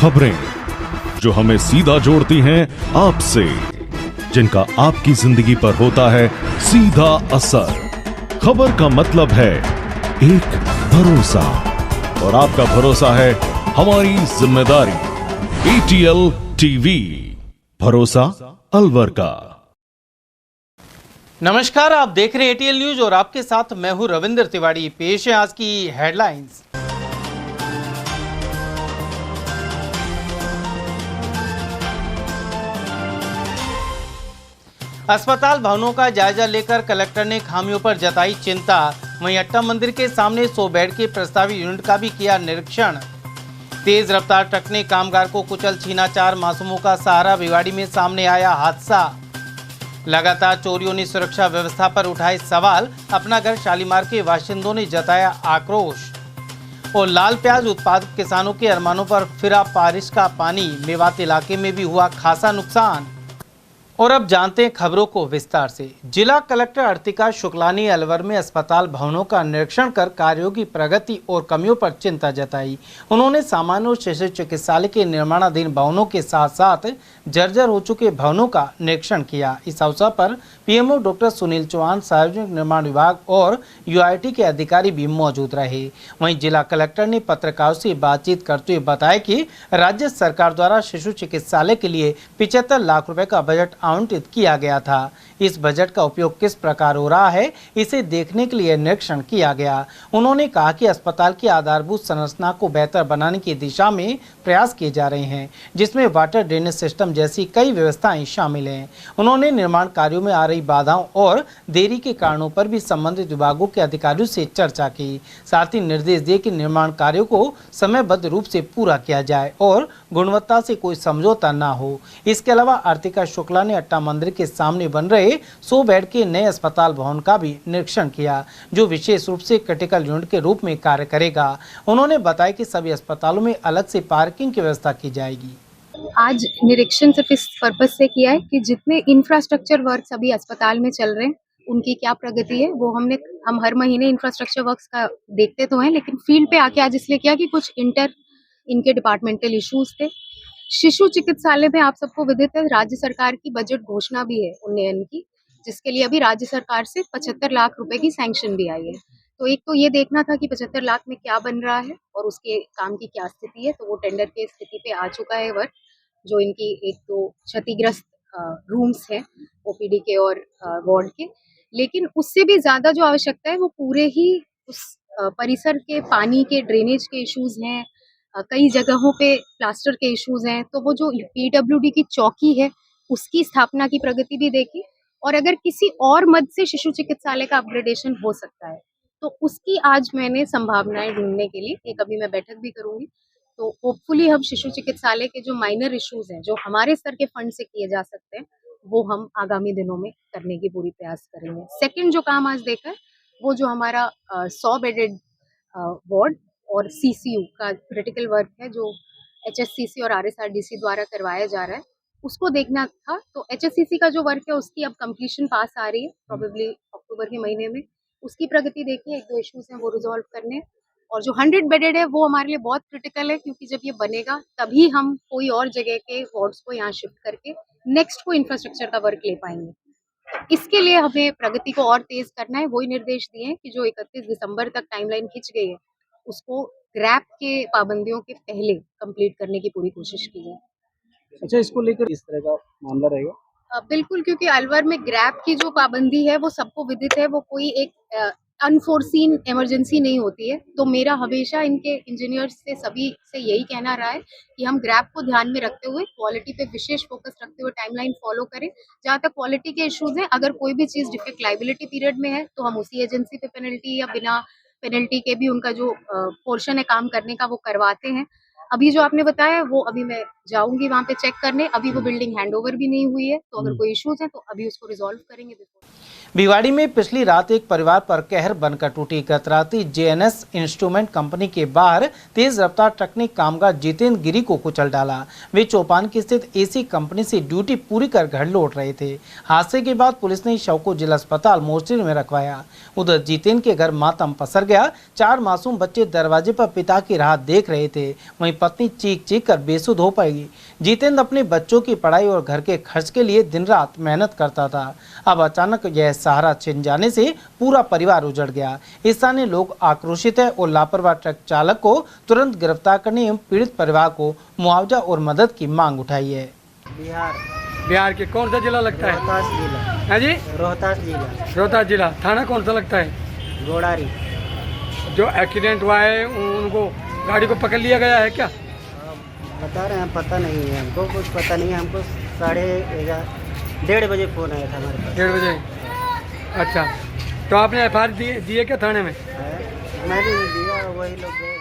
खबरें जो हमें सीधा जोड़ती हैं आपसे, जिनका आपकी जिंदगी पर होता है सीधा असर। खबर का मतलब है एक भरोसा, और आपका भरोसा है हमारी जिम्मेदारी। ATL टीवी, भरोसा अलवर का। नमस्कार, आप देख रहे हैं ATL न्यूज और आपके साथ मैं हूं रविंद्र तिवारी। पेश है आज की हेडलाइंस। अस्पताल भवनों का जायजा लेकर कलेक्टर ने खामियों पर जताई चिंता। वहीं अट्टा मंदिर के सामने 100 बेड के प्रस्तावित यूनिट का भी किया निरीक्षण। तेज रफ्तार ट्रक ने कामगार को कुचल छीना, 4 मासूमों का सहारा। भिवाड़ी में सामने आया हादसा। लगातार चोरियों ने सुरक्षा व्यवस्था पर उठाए सवाल। अपना घर शालीमार के बाशिंदों ने जताया आक्रोश। और लाल प्याज उत्पादक किसानों के अरमानों पर फिरा बारिश का पानी। मेवात इलाके में भी हुआ खासा नुकसान। और अब जानते हैं खबरों को विस्तार से। जिला कलेक्टर अर्तिका शुक्ला ने अलवर में अस्पताल भवनों का निरीक्षण कर कार्यों की प्रगति और कमियों पर चिंता जताई। उन्होंने सामान्य और शिशु चिकित्सालय के निर्माणाधीन भवनों के साथ साथ जर्जर हो चुके भवनों का निरीक्षण किया। इस अवसर पर PMO डॉक्टर सुनील चौहान, सार्वजनिक निर्माण विभाग और UIT के अधिकारी भी मौजूद रहे। वहीं जिला कलेक्टर ने पत्रकारों से बातचीत करते हुए बताया कि राज्य सरकार द्वारा शिशु चिकित्सालय के लिए 75 लाख रुपए का बजट आवंटित किया गया था। इस बजट का उपयोग किस प्रकार हो रहा है, इसे देखने के लिए निरीक्षण किया गया। उन्होंने कहा कि अस्पताल की आधारभूत संरचना को बेहतर बनाने की दिशा में प्रयास किए जा रहे हैं, जिसमें वाटर ड्रेनेज सिस्टम जैसी कई व्यवस्थाएं शामिल हैं। उन्होंने निर्माण कार्यों में आ रही बाधाओं और देरी के कारणों पर भी संबंधित विभागों के अधिकारियों से चर्चा की। साथ ही निर्देश दिए कि निर्माण कार्यों को समयबद्ध रूप से पूरा किया जाए और गुणवत्ता से कोई समझौता न हो। इसके अलावा अर्तिका शुक्ला ने अट्टा मंदिर के सामने बन रहे 100 बेड के नए अस्पताल भवन का भी निरीक्षण किया, जो विशेष रूप से क्रिटिकल यूनिट के रूप में कार्य करेगा। उन्होंने बताया कि सभी अस्पतालों में अलग से पार्किंग की व्यवस्था की जाएगी। आज निरीक्षण सिर्फ इस पर्पज से किया है कि जितने इंफ्रास्ट्रक्चर वर्क अभी अस्पताल में चल रहे हैं उनकी क्या प्रगति है वो हम हर महीने इंफ्रास्ट्रक्चर वर्क्स का देखते तो हैं, लेकिन फील्ड पे आके आज इसलिए किया कि कुछ इनके डिपार्टमेंटल इश्यूज थे। शिशु चिकित्सालय में आप सबको विदित है राज्य सरकार की बजट घोषणा भी है उन्नयन की, जिसके लिए अभी राज्य सरकार से 75 लाख रुपए की सैंक्शन भी आई है। तो एक तो ये देखना था कि 75 लाख में क्या बन रहा है और उसके काम की क्या स्थिति है। तो वो टेंडर के स्थिति पे आ चुका है वर्क, जो इनकी एक तो क्षतिग्रस्त रूम्स हैं OPD के और वार्ड के, लेकिन उससे भी ज्यादा जो आवश्यकता है वो पूरे ही उस परिसर के पानी के ड्रेनेज के इश्यूज हैं। कई जगहों पे प्लास्टर के इश्यूज हैं। तो वो जो PWD की चौकी है उसकी स्थापना की प्रगति भी देखी, और अगर किसी और मद से शिशु चिकित्सालय का अपग्रेडेशन हो सकता है तो उसकी आज मैंने संभावनाएं ढूंढने के लिए एक अभी मैं बैठक भी करूंगी। तो होपफुली हम शिशु चिकित्सालय के जो माइनर इश्यूज हैं जो हमारे स्तर के फंड से किए जा सकते हैं वो हम आगामी दिनों में करने की पूरी प्रयास करेंगे। सेकंड जो काम आज देखा है वो जो हमारा 100 बेडेड वार्ड और CCU का क्रिटिकल वर्क है जो HSCC और RSRDC द्वारा करवाया जा रहा है, उसको देखना था। तो HSCC का जो वर्क है उसकी अब कंप्लीशन पास आ रही है, प्रोबेबली अक्टूबर के महीने में। उसकी प्रगति देखिए, 1-2 इश्यूज हैं वो रिजॉल्व करने, और जो 100 बेडेड है वो हमारे लिए बहुत क्रिटिकल है, क्योंकि जब ये बनेगा तभी हम कोई और जगह के वार्ड्स को यहाँ शिफ्ट करके नेक्स्ट को इंफ्रास्ट्रक्चर का वर्क ले पाएंगे। इसके लिए हमें प्रगति को और तेज करना है। वही निर्देश दिए हैं कि जो 31 दिसंबर तक टाइमलाइन खिंच गई है उसको ग्रैप के पाबंदियों के पहले कंप्लीट करने की पूरी कोशिश की है। अच्छा, इसको लेकर इस तरह का मामला रहेगा? बिल्कुल, क्योंकि अलवर में ग्रैप की जो पाबंदी है वो सबको विदित है, वो कोई एक अनफोर्सीन इमरजेंसी नहीं होती है। तो मेरा हमेशा इनके इंजीनियर्स से सभी से यही कहना रहा है कि हम ग्रैप को ध्यान में रखते हुए क्वालिटी पे विशेष फोकस रखते हुए टाइमलाइन फॉलो करें। जहाँ तक क्वालिटी के इश्यूज हैं, अगर कोई भी चीज डिफेक्ट लाइबिलिटी पीरियड में है तो हम उसी एजेंसी पे पेनल्टी या बिना पेनल्टी के भी उनका जो पोर्शन है काम करने का वो करवाते हैं। अभी जो आपने बताया वो अभी मैं जाऊंगी वहाँ पे चेक करने। अभी वो बिल्डिंग हैंडओवर भी नहीं हुई है, तो अगर कोई इश्यूज है तो अभी उसको रिजॉल्व करेंगे। भिवाड़ी में पिछली रात एक परिवार पर कहर बनकर टूटी। गत रात जेएनएस इंस्ट्रूमेंट कंपनी के बाहर तेज रफ्तार ट्रक ने कामगार जितेंद्र गिरी को कुचल डाला। वे चौपान की स्थित एसी कंपनी से ड्यूटी पूरी कर घर लौट रहे थे। हादसे के बाद पुलिस ने शव को जिला अस्पताल मोर्चरी में रखवाया। उधर जितेंद्र के घर मातम पसर गया। 4 मासूम बच्चे दरवाजे पर पिता की राह देख रहे थे, वहीं पत्नी चीख चीख कर बेसुध हो पाई। जितेंद्र अपने बच्चों की पढ़ाई और घर के खर्च के लिए दिन रात मेहनत करता था। अब अचानक यह सहारा छिन जाने से पूरा परिवार उजड़ गया। स्थानीय लोग आक्रोशित है और लापरवाह ट्रक चालक को तुरंत गिरफ्तार करने एवं पीड़ित परिवार को मुआवजा और मदद की मांग उठाई है। बिहार के कौन सा जिला लगता है? रोहतास जिला। है जी, रोहतास जिला। रोहतास जिला। थाना कौन सा लगता है? गोड़ारी। जो एक्सीडेंट हुआ है उनको गाड़ी को पकड़ लिया गया है क्या? बता रहे हैं, पता नहीं है हमको, कुछ पता नहीं है हमको। 1:30 बजे फ़ोन आया था हमारे पास। 1:30 बजे। अच्छा, तो आपने एफआईआर दिए क्या थाने में? मैंने नहीं दिया, वही लोग गए।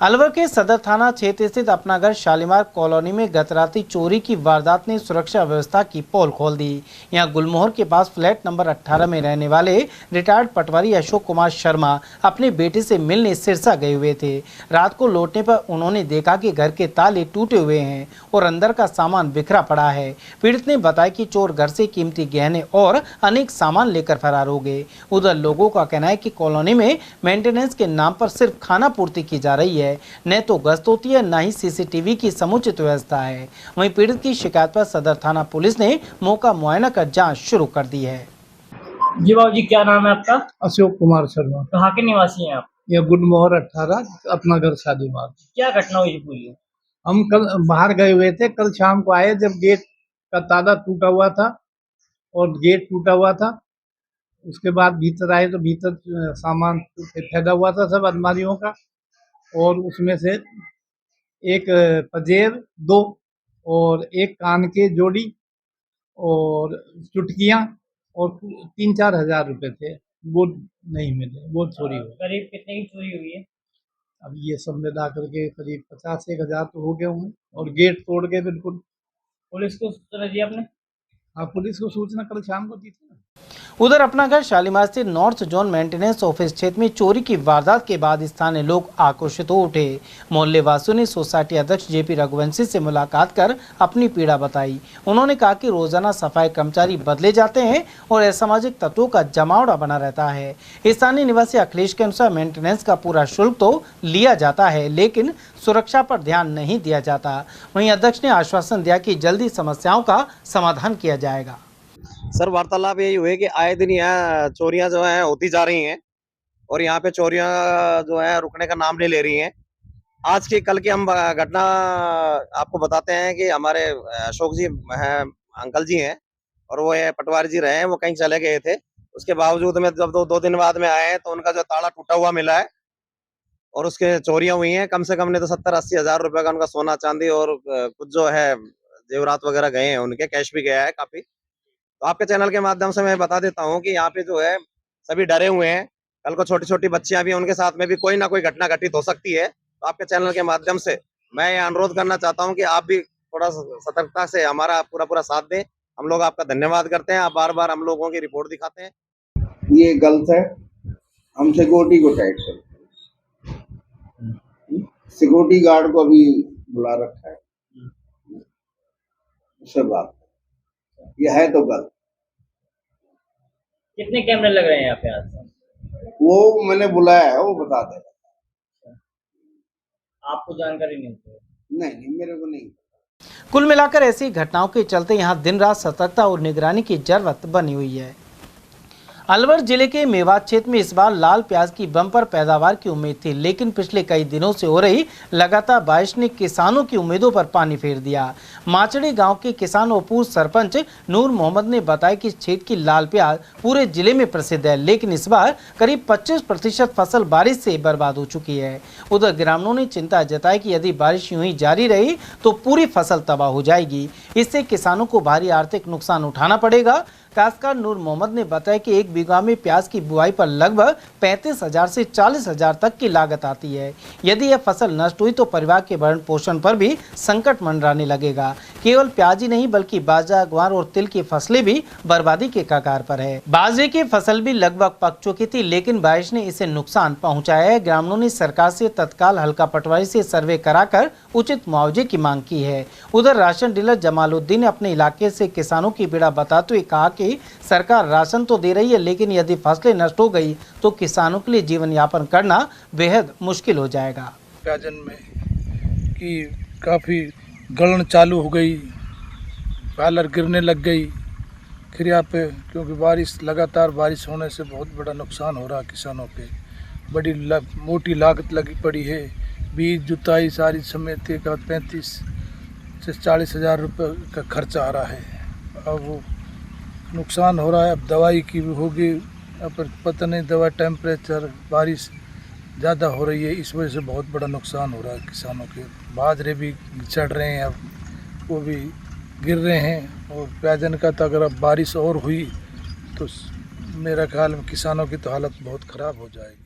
अलवर के सदर थाना क्षेत्र स्थित अपना घर शालीमार कॉलोनी में गत रात्रि चोरी की वारदात ने सुरक्षा व्यवस्था की पोल खोल दी। यहां गुलमोहर के पास फ्लैट नंबर 18 में रहने वाले रिटायर्ड पटवारी अशोक कुमार शर्मा अपने बेटे से मिलने सिरसा गए हुए थे। रात को लौटने पर उन्होंने देखा कि घर के ताले टूटे हुए हैं और अंदर का सामान बिखरा पड़ा है। पीड़ित ने बताया कि चोर घर से कीमती गहने और अनेक सामान लेकर फरार हो गए। उधर लोगों का कहना है कि कॉलोनी में मेंटेनेंस के नाम पर सिर्फ खाना पूर्ति की जा रही है, न तो गश्त होती है, न ही सीसीटीवी की समुचित व्यवस्था है। वहीं पीड़ित की शिकायत पर सदर थाना पुलिस ने मौका मुआयना कर जांच शुरू कर दी है। जी बाबू जी, क्या नाम है आपका? अशोक कुमार शर्मा। कहाँ के निवासी हैं आप? ये गुलमोहर 18, अपना घर शालीमार। क्या घटना हुई पूरी? हम कल बाहर गए हुए थे, कल शाम को आए जब गेट का ताला टूटा हुआ था और गेट टूटा हुआ था। उसके बाद भीतर आए तो भीतर सामान फैला हुआ था सब अलमारियों का, और उसमें से एक पजेर 2 और एक कान के जोड़ी और चुटकियां और 3-4 हज़ार रुपए थे, वो नहीं मिले, वो चोरी हुई। करीब कितने की चोरी हुई है? अब ये सब मिला करके करीब 50-1 हज़ार तो हो गए होंगे, और गेट तोड़ के बिल्कुल। पुलिस को सूचना दी आपने? हाँ, पुलिस को सूचना कल शाम को दी थी ना। उधर अपना घर शालीमार स्थित नॉर्थ जोन मेंटेनेंस ऑफिस क्षेत्र में चोरी की वारदात के बाद स्थानीय लोग आक्रोशित हो उठे। मोहल्ले वासियों ने सोसाइटी अध्यक्ष जेपी रघुवंशी से मुलाकात कर अपनी पीड़ा बताई। उन्होंने कहा कि रोजाना सफाई कर्मचारी बदले जाते हैं और असामाजिक तत्वों का जमावड़ा बना रहता है। स्थानीय निवासी अखिलेश के अनुसार मेंटेनेंस का पूरा शुल्क तो लिया जाता है, लेकिन सुरक्षा पर ध्यान नहीं दिया जाता। वहीं अध्यक्ष ने आश्वासन दिया कि जल्दी समस्याओं का समाधान किया जाएगा। सर, वार्तालाप यही हुए कि आए दिन यहाँ चोरियां जो है होती जा रही हैं और यहाँ पे चोरियां जो है रुकने का नाम नहीं ले रही हैं। आज की कल की हम घटना आपको बताते हैं कि हमारे अशोक जी हैं, अंकल जी हैं, और वो ये पटवारी जी रहे हैं, वो कहीं चले गए थे। उसके बावजूद में जब दो दिन बाद में आए तो उनका जो ताला टूटा हुआ मिला है और उसके चोरियां हुई हैं। कम से कम नहीं तो 70-80 हज़ार रुपए का उनका सोना चांदी और कुछ जो है जेवरात वगैरह गए हैं, उनके कैश भी गया है काफी। तो आपके चैनल के माध्यम से मैं बता देता हूँ कि यहाँ पे जो है सभी डरे हुए हैं। कल को छोटी छोटी बच्चियां भी, उनके साथ में भी कोई ना कोई घटना घटित हो सकती है। तो आपके चैनल के माध्यम से मैं ये अनुरोध करना चाहता हूँ कि आप भी थोड़ा सतर्कता से हमारा पूरा साथ दें। हम लोग आपका धन्यवाद करते हैं। आप बार बार हम लोगों की रिपोर्ट दिखाते हैं। ये गलत है। हम सिक्योरिटी को टाइट करते हैं। सिक्योरिटी गार्ड को अभी बुला रखा है, उससे बात ये है तो गलत। कितने कैमरे लग रहे हैं यहाँ पे आज? वो मैंने बुलाया है, वो बता देगा। आपको जानकारी नहीं होती? नहीं, मेरे को नहीं। कुल मिलाकर ऐसी घटनाओं के चलते यहां दिन रात सतर्कता और निगरानी की जरूरत बनी हुई है। अलवर जिले के मेवात क्षेत्र में इस बार लाल प्याज की बम्पर पैदावार की उम्मीद थी, लेकिन पिछले कई दिनों से हो रही लगातार बारिश ने किसानों की उम्मीदों पर पानी फेर दिया। माचड़ी गांव के किसान और पूर्व सरपंच नूर मोहम्मद ने बताया कि इस क्षेत्र की लाल प्याज पूरे जिले में प्रसिद्ध है, लेकिन इस बार करीब 25% फसल बारिश से बर्बाद हो चुकी है। उधर ग्रामीणों ने चिंता जताई कि यदि बारिश यूं ही जारी रही तो पूरी फसल तबाह हो जाएगी। इससे किसानों को भारी आर्थिक नुकसान उठाना पड़ेगा। काश्तकार नूर मोहम्मद ने बताया कि एक बीघा में प्याज की बुआई पर लगभग 35,000 से 40,000 तक की लागत आती है। यदि यह फसल नष्ट हुई तो परिवार के भरण पोषण पर भी संकट मंडराने लगेगा। केवल प्याज ही नहीं बल्कि बाजरा, ग्वार और तिल की फसलें भी बर्बादी के कगार पर है। बाजरे की फसल भी लगभग पक चुकी थी, लेकिन बारिश ने इसे नुकसान पहुंचाया है। ग्रामीणों ने सरकार से तत्काल हल्का पटवारी से सर्वे कराकर उचित मुआवजे की मांग की है। उधर राशन डीलर जमालुद्दीन ने अपने इलाके से किसानों की पीड़ा बताते हुए कहा कि सरकार राशन तो दे रही है, लेकिन यदि फसलें नष्ट हो गई तो किसानों के लिए जीवन यापन करना बेहद मुश्किल हो जाएगा। प्याजन में कि काफ़ी गलन चालू हो गई, पालर गिरने लग गई खिरिया पे, क्योंकि लगातार बारिश होने से बहुत बड़ा नुकसान हो रहा है किसानों पे। बड़ी मोटी लागत लगी पड़ी है, बीज जुताई सारी समेत का 35 से 40,000 रुपये का खर्चा आ रहा है। अब वो नुकसान हो रहा है। अब दवाई की भी होगी, अब पता नहीं दवा, टेम्परेचर, बारिश ज़्यादा हो रही है, इस वजह से बहुत बड़ा नुकसान हो रहा है किसानों के। बाजरे भी चढ़ रहे हैं, अब वो भी गिर रहे हैं। और प्याजन का तो अगर अब बारिश और हुई तो मेरा ख्याल में किसानों की तो हालत बहुत ख़राब हो जाएगी।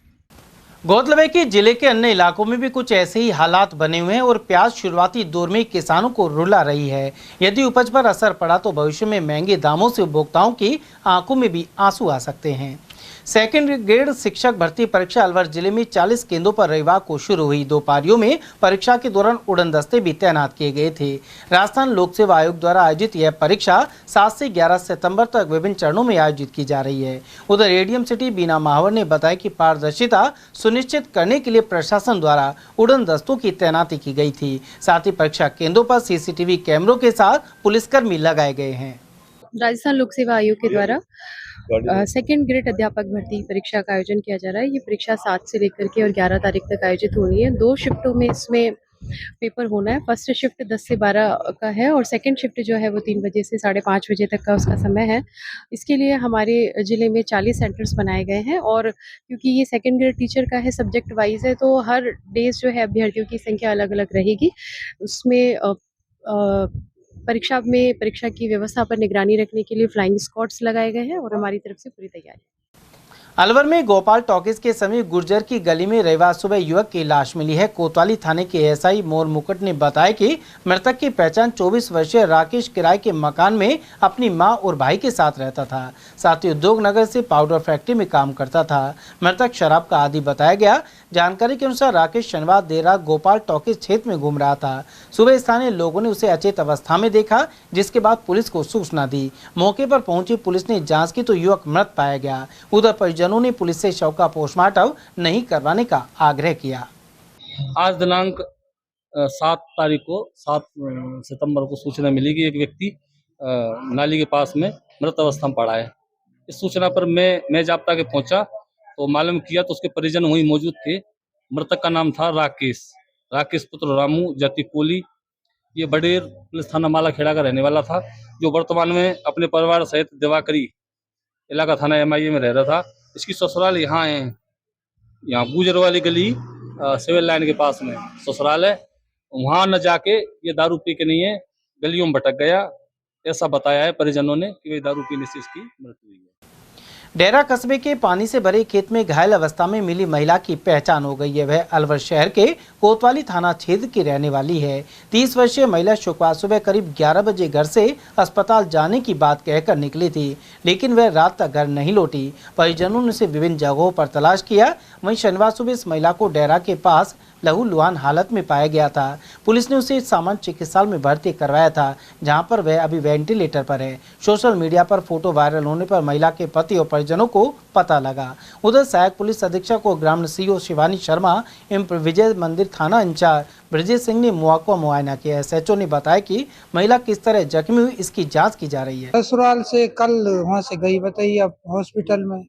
गौरतलब है कि जिले के अन्य इलाकों में भी कुछ ऐसे ही हालात बने हुए हैं और प्याज शुरुआती दौर में किसानों को रुला रही है। यदि उपज पर असर पड़ा तो भविष्य में महंगे दामों से उपभोक्ताओं की आंखों में भी आंसू आ सकते हैं। सेकेंड ग्रेड शिक्षक भर्ती परीक्षा अलवर जिले में 40 केंद्रों पर रविवार को शुरू हुई। 2 पारियों में परीक्षा के दौरान उड़न दस्ते भी तैनात किए गए थे। राजस्थान लोक सेवा आयोग द्वारा आयोजित यह परीक्षा 7 से 11 सितंबर तक विभिन्न चरणों में आयोजित की जा रही है। उधर एडीएम सिटी बीना महावर ने बताया कि पारदर्शिता सुनिश्चित करने के लिए प्रशासन द्वारा उड़न दस्तों की तैनाती की गई थी। साथ ही परीक्षा केंद्रों पर CCTV कैमरों के साथ पुलिसकर्मी लगाए गए हैं। राजस्थान लोक सेवा आयोग के द्वारा सेकेंड ग्रेड अध्यापक भर्ती परीक्षा का आयोजन किया जा रहा है। ये परीक्षा 7 से लेकर के और 11 तारीख तक आयोजित होनी है। 2 शिफ्टों में इसमें पेपर होना है। फर्स्ट शिफ्ट 10 से 12 का है और सेकंड शिफ्ट जो है वो 3 बजे से 5:30 बजे तक का उसका समय है। इसके लिए हमारे ज़िले में 40 सेंटर्स बनाए गए हैं और क्योंकि ये सेकंड ग्रेड टीचर का है, सब्जेक्ट वाइज है, तो हर डेज जो है अभ्यर्थियों की संख्या अलग अलग रहेगी। उसमें परीक्षा की व्यवस्था पर निगरानी रखने के लिए फ्लाइंग स्क्वाड्स लगाए गए हैं और हमारी तरफ से पूरी तैयारी। अलवर में गोपाल टॉकीज के समीप गुर्जर की गली में रविवार सुबह युवक की लाश मिली है। कोतवाली थाने के एसआई मोर मुकुट ने बताया कि मृतक की पहचान 24 वर्षीय राकेश किराए के मकान में अपनी मां और भाई के साथ रहता था। साथ ही उद्योग नगर से पाउडर फैक्ट्री में काम करता था। मृतक शराब का आदी बताया गया। जानकारी के अनुसार राकेश शनिवार देर रात गोपाल टॉकीज क्षेत्र में घूम रहा था। सुबह स्थानीय लोगों ने उसे अचेत अवस्था में देखा, जिसके बाद पुलिस को सूचना दी। मौके पर पहुंची पुलिस ने जांच की तो युवक मृत पाया गया। उधर परिजनों ने पुलिस से शव का पोस्टमार्टम नहीं करवाने का आग्रह किया। आज दिनांक 7 तारीख को 7 सितंबर को सूचना मिली कि एक व्यक्ति नाली के पास में मृत अवस्था में पड़ा है। इस सूचना पर मैं जाप्ता के पहुंचा तो मालूम किया तो उसके परिजन वहीं मौजूद थे। मृतक का नाम था राकेश पुत्र रामू जाति कोली। ये बडेर पुलिस थाना माला खेड़ा का रहने वाला था, जो वर्तमान में अपने परिवार सहित दिवाकरी इलाका थाना MIA में रह रहा था। इसकी ससुराल यहाँ है, यहाँ गुजर वाली गली सिविल लाइन के पास में ससुराल है। वहाँ न जाके ये दारू पी के नहीं है, गलियों में भटक गया, ऐसा बताया है परिजनों ने कि वे दारू पीने से इसकी मृत्यु हुई है। डेरा कस्बे के पानी से भरे खेत में घायल अवस्था में मिली महिला की पहचान हो गई है। वह अलवर शहर के कोतवाली थाना क्षेत्र की रहने वाली है। 30 वर्षीय महिला शुक्रवार सुबह करीब 11 बजे घर से अस्पताल जाने की बात कहकर निकली थी, लेकिन वह रात तक घर नहीं लौटी। परिजनों ने उसे विभिन्न जगहों पर तलाश किया। वहीं शनिवार सुबह इस महिला को डेरा के पास लहूलुहान हालत में पाया गया था। पुलिस ने उसे सामान्य चिकित्सालय में भर्ती करवाया था, जहां पर वह अभी वेंटिलेटर पर है। सोशल मीडिया पर फोटो वायरल होने पर महिला के पति और परिजनों को पता लगा। उधर सहायक पुलिस अधीक्षक और ग्रामीण CO शिवानी शर्मा एवं विजय मंदिर थाना इंचार्ज ब्रजेश सिंह ने मौका को मुआयना किया। SHO ने बताया कि महिला किस तरह जख्मी हुई इसकी जाँच की जा रही है। ससुराल से कल वहाँ से गई, बताइए अब हॉस्पिटल में।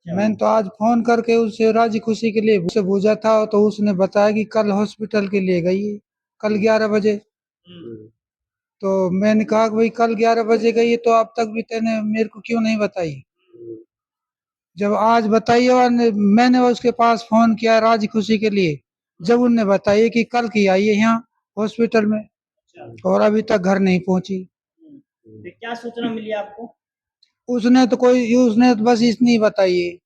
मैंने तो आज फोन करके उससे राजी खुशी के लिए उसे पूछा था, तो उसने बताया कि कल हॉस्पिटल के लिए गई, कल 11 बजे। तो मैंने कहा कि भाई कल 11 बजे गई तो अब तक भी तेने मेरे को क्यों नहीं बताई। जब आज बताई और मैंने उसके पास फोन किया राजी खुशी के लिए, जब उनने बताया कि कल की आई है यहाँ हॉस्पिटल में और अभी तक घर नहीं पहुंची। क्या सूचना मिली आपको? उसने तो बस इतनी बताई है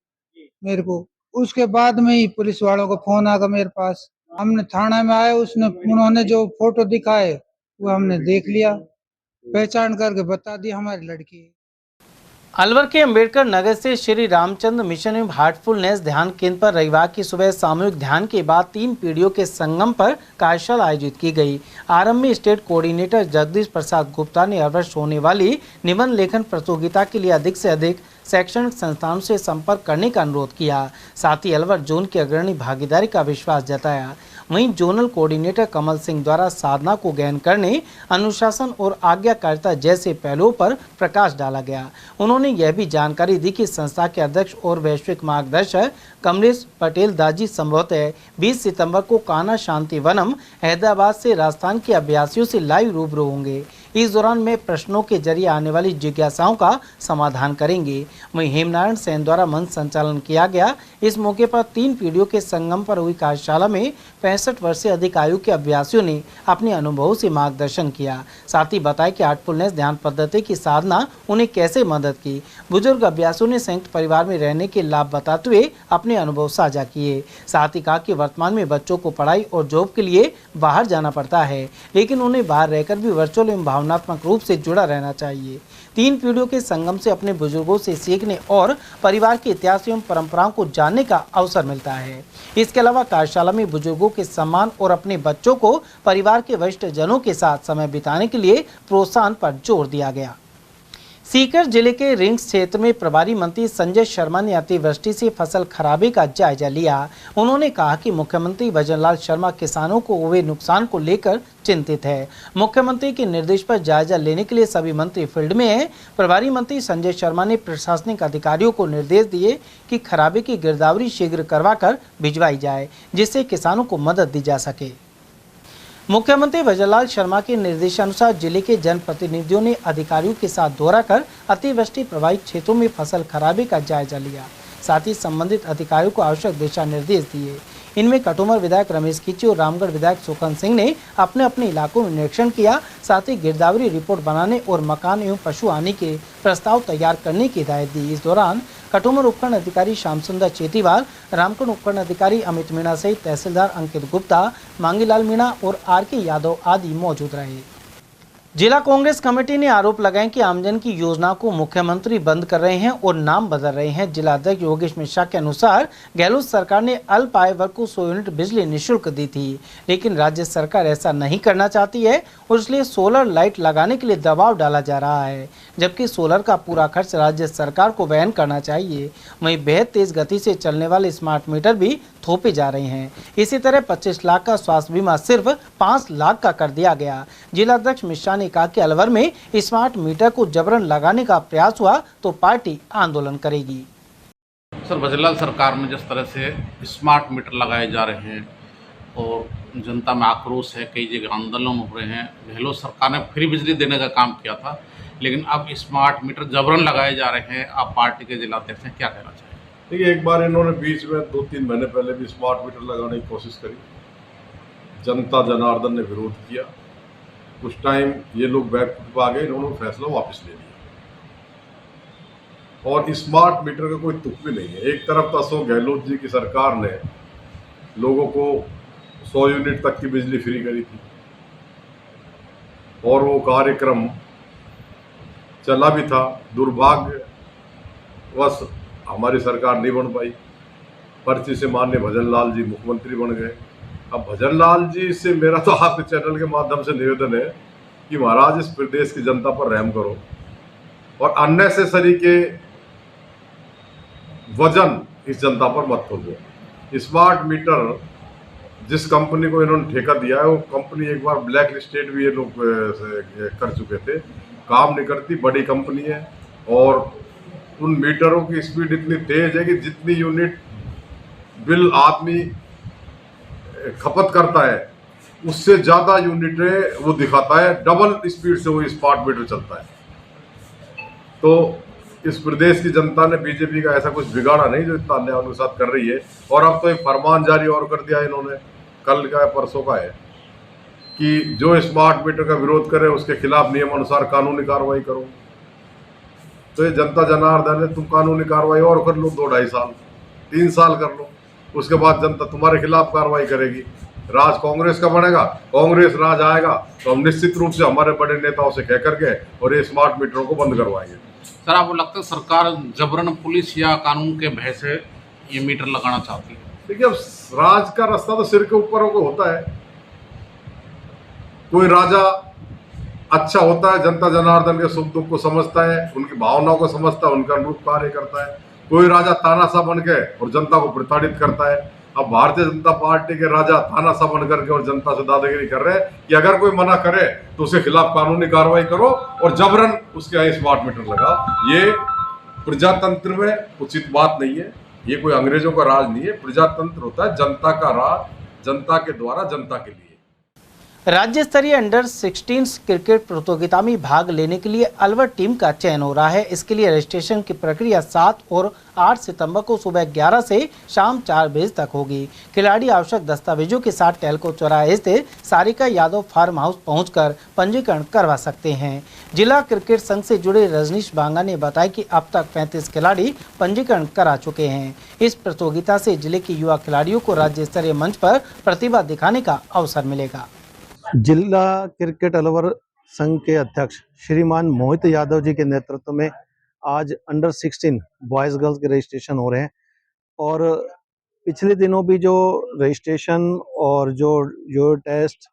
मेरे को। उसके बाद में ही पुलिस वालों को फोन आ गया मेरे पास। हमने थाना में आए, उन्होंने जो फोटो दिखाए वो हमने देख लिया, पहचान करके बता दी हमारी लड़की है। अलवर के अंबेडकर नगर से श्री रामचंद्र मिशन एवं हार्टफुलनेस ध्यान केंद्र पर रविवार की सुबह सामूहिक ध्यान के बाद 3 पीढ़ियों के संगम पर कार्यशाला आयोजित की गई। आरंभ में स्टेट कोऑर्डिनेटर जगदीश प्रसाद गुप्ता ने हर वर्ष होने वाली निबंध लेखन प्रतियोगिता के लिए अधिक से अधिक शैक्षणिक संस्थानों से संपर्क करने का अनुरोध किया। साथ ही अलवर जोन की अग्रणी भागीदारी का विश्वास जताया। वहीं जोनल कोऑर्डिनेटर कमल सिंह द्वारा साधना को गहन करने, अनुशासन और आज्ञाकारिता जैसे पहलुओं पर प्रकाश डाला गया। उन्होंने यह भी जानकारी दी कि संस्था के अध्यक्ष और वैश्विक मार्गदर्शक कमलेश पटेल दाजी संभवतः 20 सितंबर को कान्हा शांति वनम हैदराबाद से राजस्थान के अभ्यासियों से लाइव रूबरू होंगे। इस दौरान में प्रश्नों के जरिए आने वाली जिज्ञासाओं का समाधान करेंगे। वहीं हेमनारायण सेन द्वारा मंच संचालन किया गया। इस मौके पर 3 पीढ़ियों के संगम पर हुई कार्यशाला में 65 वर्ष से अधिक आयु के अभ्यासियों ने अपने अनुभवों से मार्गदर्शन किया। साथ ही बताया कि हार्टफुलनेस ध्यान पद्धति की साधना उन्हें कैसे मदद की। बुजुर्ग अभ्यासियों ने संयुक्त परिवार में रहने के लाभ बताते हुए अपने अनुभव साझा किए। साथ ही कहा कि वर्तमान में बच्चों को पढ़ाई और जॉब के लिए बाहर जाना पड़ता है, लेकिन उन्हें बाहर रहकर भी वर्चुअल एवं भावनात्मक रूप से जुड़ा रहना चाहिए। 3 पीढ़ियों के संगम से अपने बुजुर्गों से सीखने और परिवार के इतिहास एवं परंपराओं को जानने का अवसर मिलता है। इसके अलावा कार्यशाला में बुजुर्गों के सम्मान और अपने बच्चों को परिवार के वरिष्ठ जनों के साथ समय बिताने के लिए प्रोत्साहन पर जोर दिया गया। सीकर जिले के रिंग्स क्षेत्र में प्रभारी मंत्री संजय शर्मा ने अतिवृष्टि से फसल खराबे का जायजा लिया। उन्होंने कहा कि मुख्यमंत्री भजनलाल शर्मा किसानों को हुए नुकसान को लेकर चिंतित है। मुख्यमंत्री के निर्देश पर जायजा लेने के लिए सभी मंत्री फील्ड में हैं। प्रभारी मंत्री संजय शर्मा ने प्रशासनिक अधिकारियों को निर्देश दिए कि खराबे की गिरदावरी शीघ्र करवाकर भिजवाई जाए, जिससे किसानों को मदद दी जा सके। मुख्यमंत्री भजनलाल शर्मा के निर्देशानुसार जिले के जनप्रतिनिधियों ने अधिकारियों के साथ दौरा कर अतिवृष्टि प्रभावित क्षेत्रों में फसल खराबे का जायजा लिया। साथ ही संबंधित अधिकारियों को आवश्यक दिशा निर्देश दिए। इनमें कटुमर विधायक रमेश खींची और रामगढ़ विधायक सुखन सिंह ने अपने अपने इलाकों में निरीक्षण किया। साथ ही गिरदावरी रिपोर्ट बनाने और मकान एवं पशु हानि के प्रस्ताव तैयार करने की हिदायत दी। इस दौरान कटुमर उपखंड अधिकारी श्याम सुंदर चेतीवाल, रामगढ़ उपखंड अधिकारी अमित मीणा सहित तहसीलदार अंकित गुप्ता, मांगीलाल मीणा और आर.के. यादव आदि मौजूद रहे। जिला कांग्रेस कमेटी ने आरोप लगाए कि आमजन की योजना को मुख्यमंत्री बंद कर रहे हैं और नाम बदल रहे हैं। जिला अध्यक्ष योगेश मिश्रा के अनुसार गहलोत सरकार ने अल्प आय वर्ग को 100 यूनिट बिजली निःशुल्क दी थी, लेकिन राज्य सरकार ऐसा नहीं करना चाहती है और इसलिए सोलर लाइट लगाने के लिए दबाव डाला जा रहा है, जबकि सोलर का पूरा खर्च राज्य सरकार को वहन करना चाहिए। वहीं बेहद तेज गति से चलने वाले स्मार्ट मीटर भी थोपे जा रहे हैं। इसी तरह 25 लाख का स्वास्थ्य बीमा सिर्फ 5 लाख का कर दिया गया। जिला अध्यक्ष मिश्रा ने कहा कि अलवर में स्मार्ट मीटर को जबरन लगाने का प्रयास हुआ तो पार्टी आंदोलन करेगी। सर, भजनलाल सरकार में जिस तरह से स्मार्ट मीटर लगाए जा रहे हैं और जनता में आक्रोश है, कई जगह आंदोलन हो रहे हैं। गहलोत सरकार ने फ्री बिजली देने का काम किया था, लेकिन अब स्मार्ट मीटर जबरन लगाए जा रहे हैं। आप पार्टी के जिला अध्यक्ष हैं, क्या कहना चाहिए? देखिए, एक बार इन्होंने बीच में 2-3 महीने पहले भी स्मार्ट मीटर लगाने की कोशिश करी, जनता जनार्दन ने विरोध किया। कुछ टाइम ये लोग बैकफुट आ गए, इन्होंने फैसला वापस ले लिया और स्मार्ट मीटर का कोई तुक भी नहीं है। एक तरफ तो अशोक गहलोत जी की सरकार ने लोगों को 100 यूनिट तक की बिजली फ्री करी थी और वो कार्यक्रम चला भी था। दुर्भाग्यवश हमारी सरकार नहीं बन पाई। पर्ची से माननीय भजनलाल जी मुख्यमंत्री बन गए। अब भजनलाल जी से मेरा तो आपके चैनल के माध्यम से निवेदन है कि महाराज इस प्रदेश की जनता पर रहम करो और अननेसेसरी के वजन इस जनता पर मत थोपो। स्मार्ट मीटर जिस कंपनी को इन्होंने ठेका दिया है, वो कंपनी एक बार ब्लैक लिस्टेड भी ये लोग कर चुके थे, काम नहीं करती, बड़ी कंपनी है और उन मीटरों की स्पीड इतनी तेज है कि जितनी यूनिट बिल आदमी खपत करता है उससे ज़्यादा यूनिटें वो दिखाता है। डबल स्पीड से वो स्मार्ट मीटर चलता है। तो इस प्रदेश की जनता ने बीजेपी का ऐसा कुछ बिगाड़ा नहीं जो इतना अन्याय अनुसार कर रही है। और अब तो एक फरमान जारी और कर दिया इन्होंने, कल का है परसों का है, कि जो स्मार्ट मीटर का विरोध करे उसके खिलाफ नियम अनुसार कानूनी कार्रवाई करो। तो ये जनता जनार्दन है, तुम कानूनी कार्रवाई और कर लो 2-2.5 साल 3 साल कर लो, उसके बाद जनता तुम्हारे खिलाफ कार्रवाई करेगी। राज कांग्रेस का बनेगा, कांग्रेस राज आएगा तो हम निश्चित रूप से हमारे बड़े नेताओं से कह करके और ये स्मार्ट मीटरों को बंद करवाएंगे। सर आपको लगता है सरकार जबरन पुलिस या कानून के भय से ये मीटर लगाना चाहती है? देखिए, अब राज का रास्ता तो सिर के ऊपरों को होता है। कोई राजा अच्छा होता है, जनता जनार्दन के सुख दुख को समझता है, उनकी भावनाओं को समझता है, उनका अनुरूप कार्य करता है। कोई राजा तानाशाह बन के और जनता को प्रताड़ित करता है। अब भारतीय जनता पार्टी के राजा तानाशाह बन करके और जनता से दादागिरी कर रहे हैं कि अगर कोई मना करे तो उसके खिलाफ कानूनी कार्रवाई करो और जबरन उसके यहाँ स्मार्ट मीटर लगाओ। ये प्रजातंत्र में उचित बात नहीं है। ये कोई अंग्रेजों का राज नहीं है। प्रजातंत्र होता है जनता का राज, जनता के द्वारा जनता के लिए। राज्य स्तरीय अंडर 16 क्रिकेट प्रतियोगिता में भाग लेने के लिए अलवर टीम का चयन हो रहा है। इसके लिए रजिस्ट्रेशन की प्रक्रिया 7 और 8 सितंबर को सुबह 11 से शाम 4 बजे तक होगी। खिलाड़ी आवश्यक दस्तावेजों के साथ टेलको चौराहे स्थित सारिका यादव फार्म हाउस पहुंचकर पंजीकरण करवा सकते हैं। जिला क्रिकेट संघ से जुड़े रजनीश बांगा ने बताया कि अब तक 35 खिलाड़ी पंजीकरण करा चुके हैं। इस प्रतियोगिता से जिले के युवा खिलाड़ियों को राज्य स्तरीय मंच पर प्रतिभा दिखाने का अवसर मिलेगा। जिला क्रिकेट अलवर संघ के अध्यक्ष श्रीमान मोहित यादव जी के नेतृत्व में आज अंडर 16 बॉयज़ गर्ल्स के रजिस्ट्रेशन हो रहे हैं और पिछले दिनों भी जो रजिस्ट्रेशन और जो टेस्ट,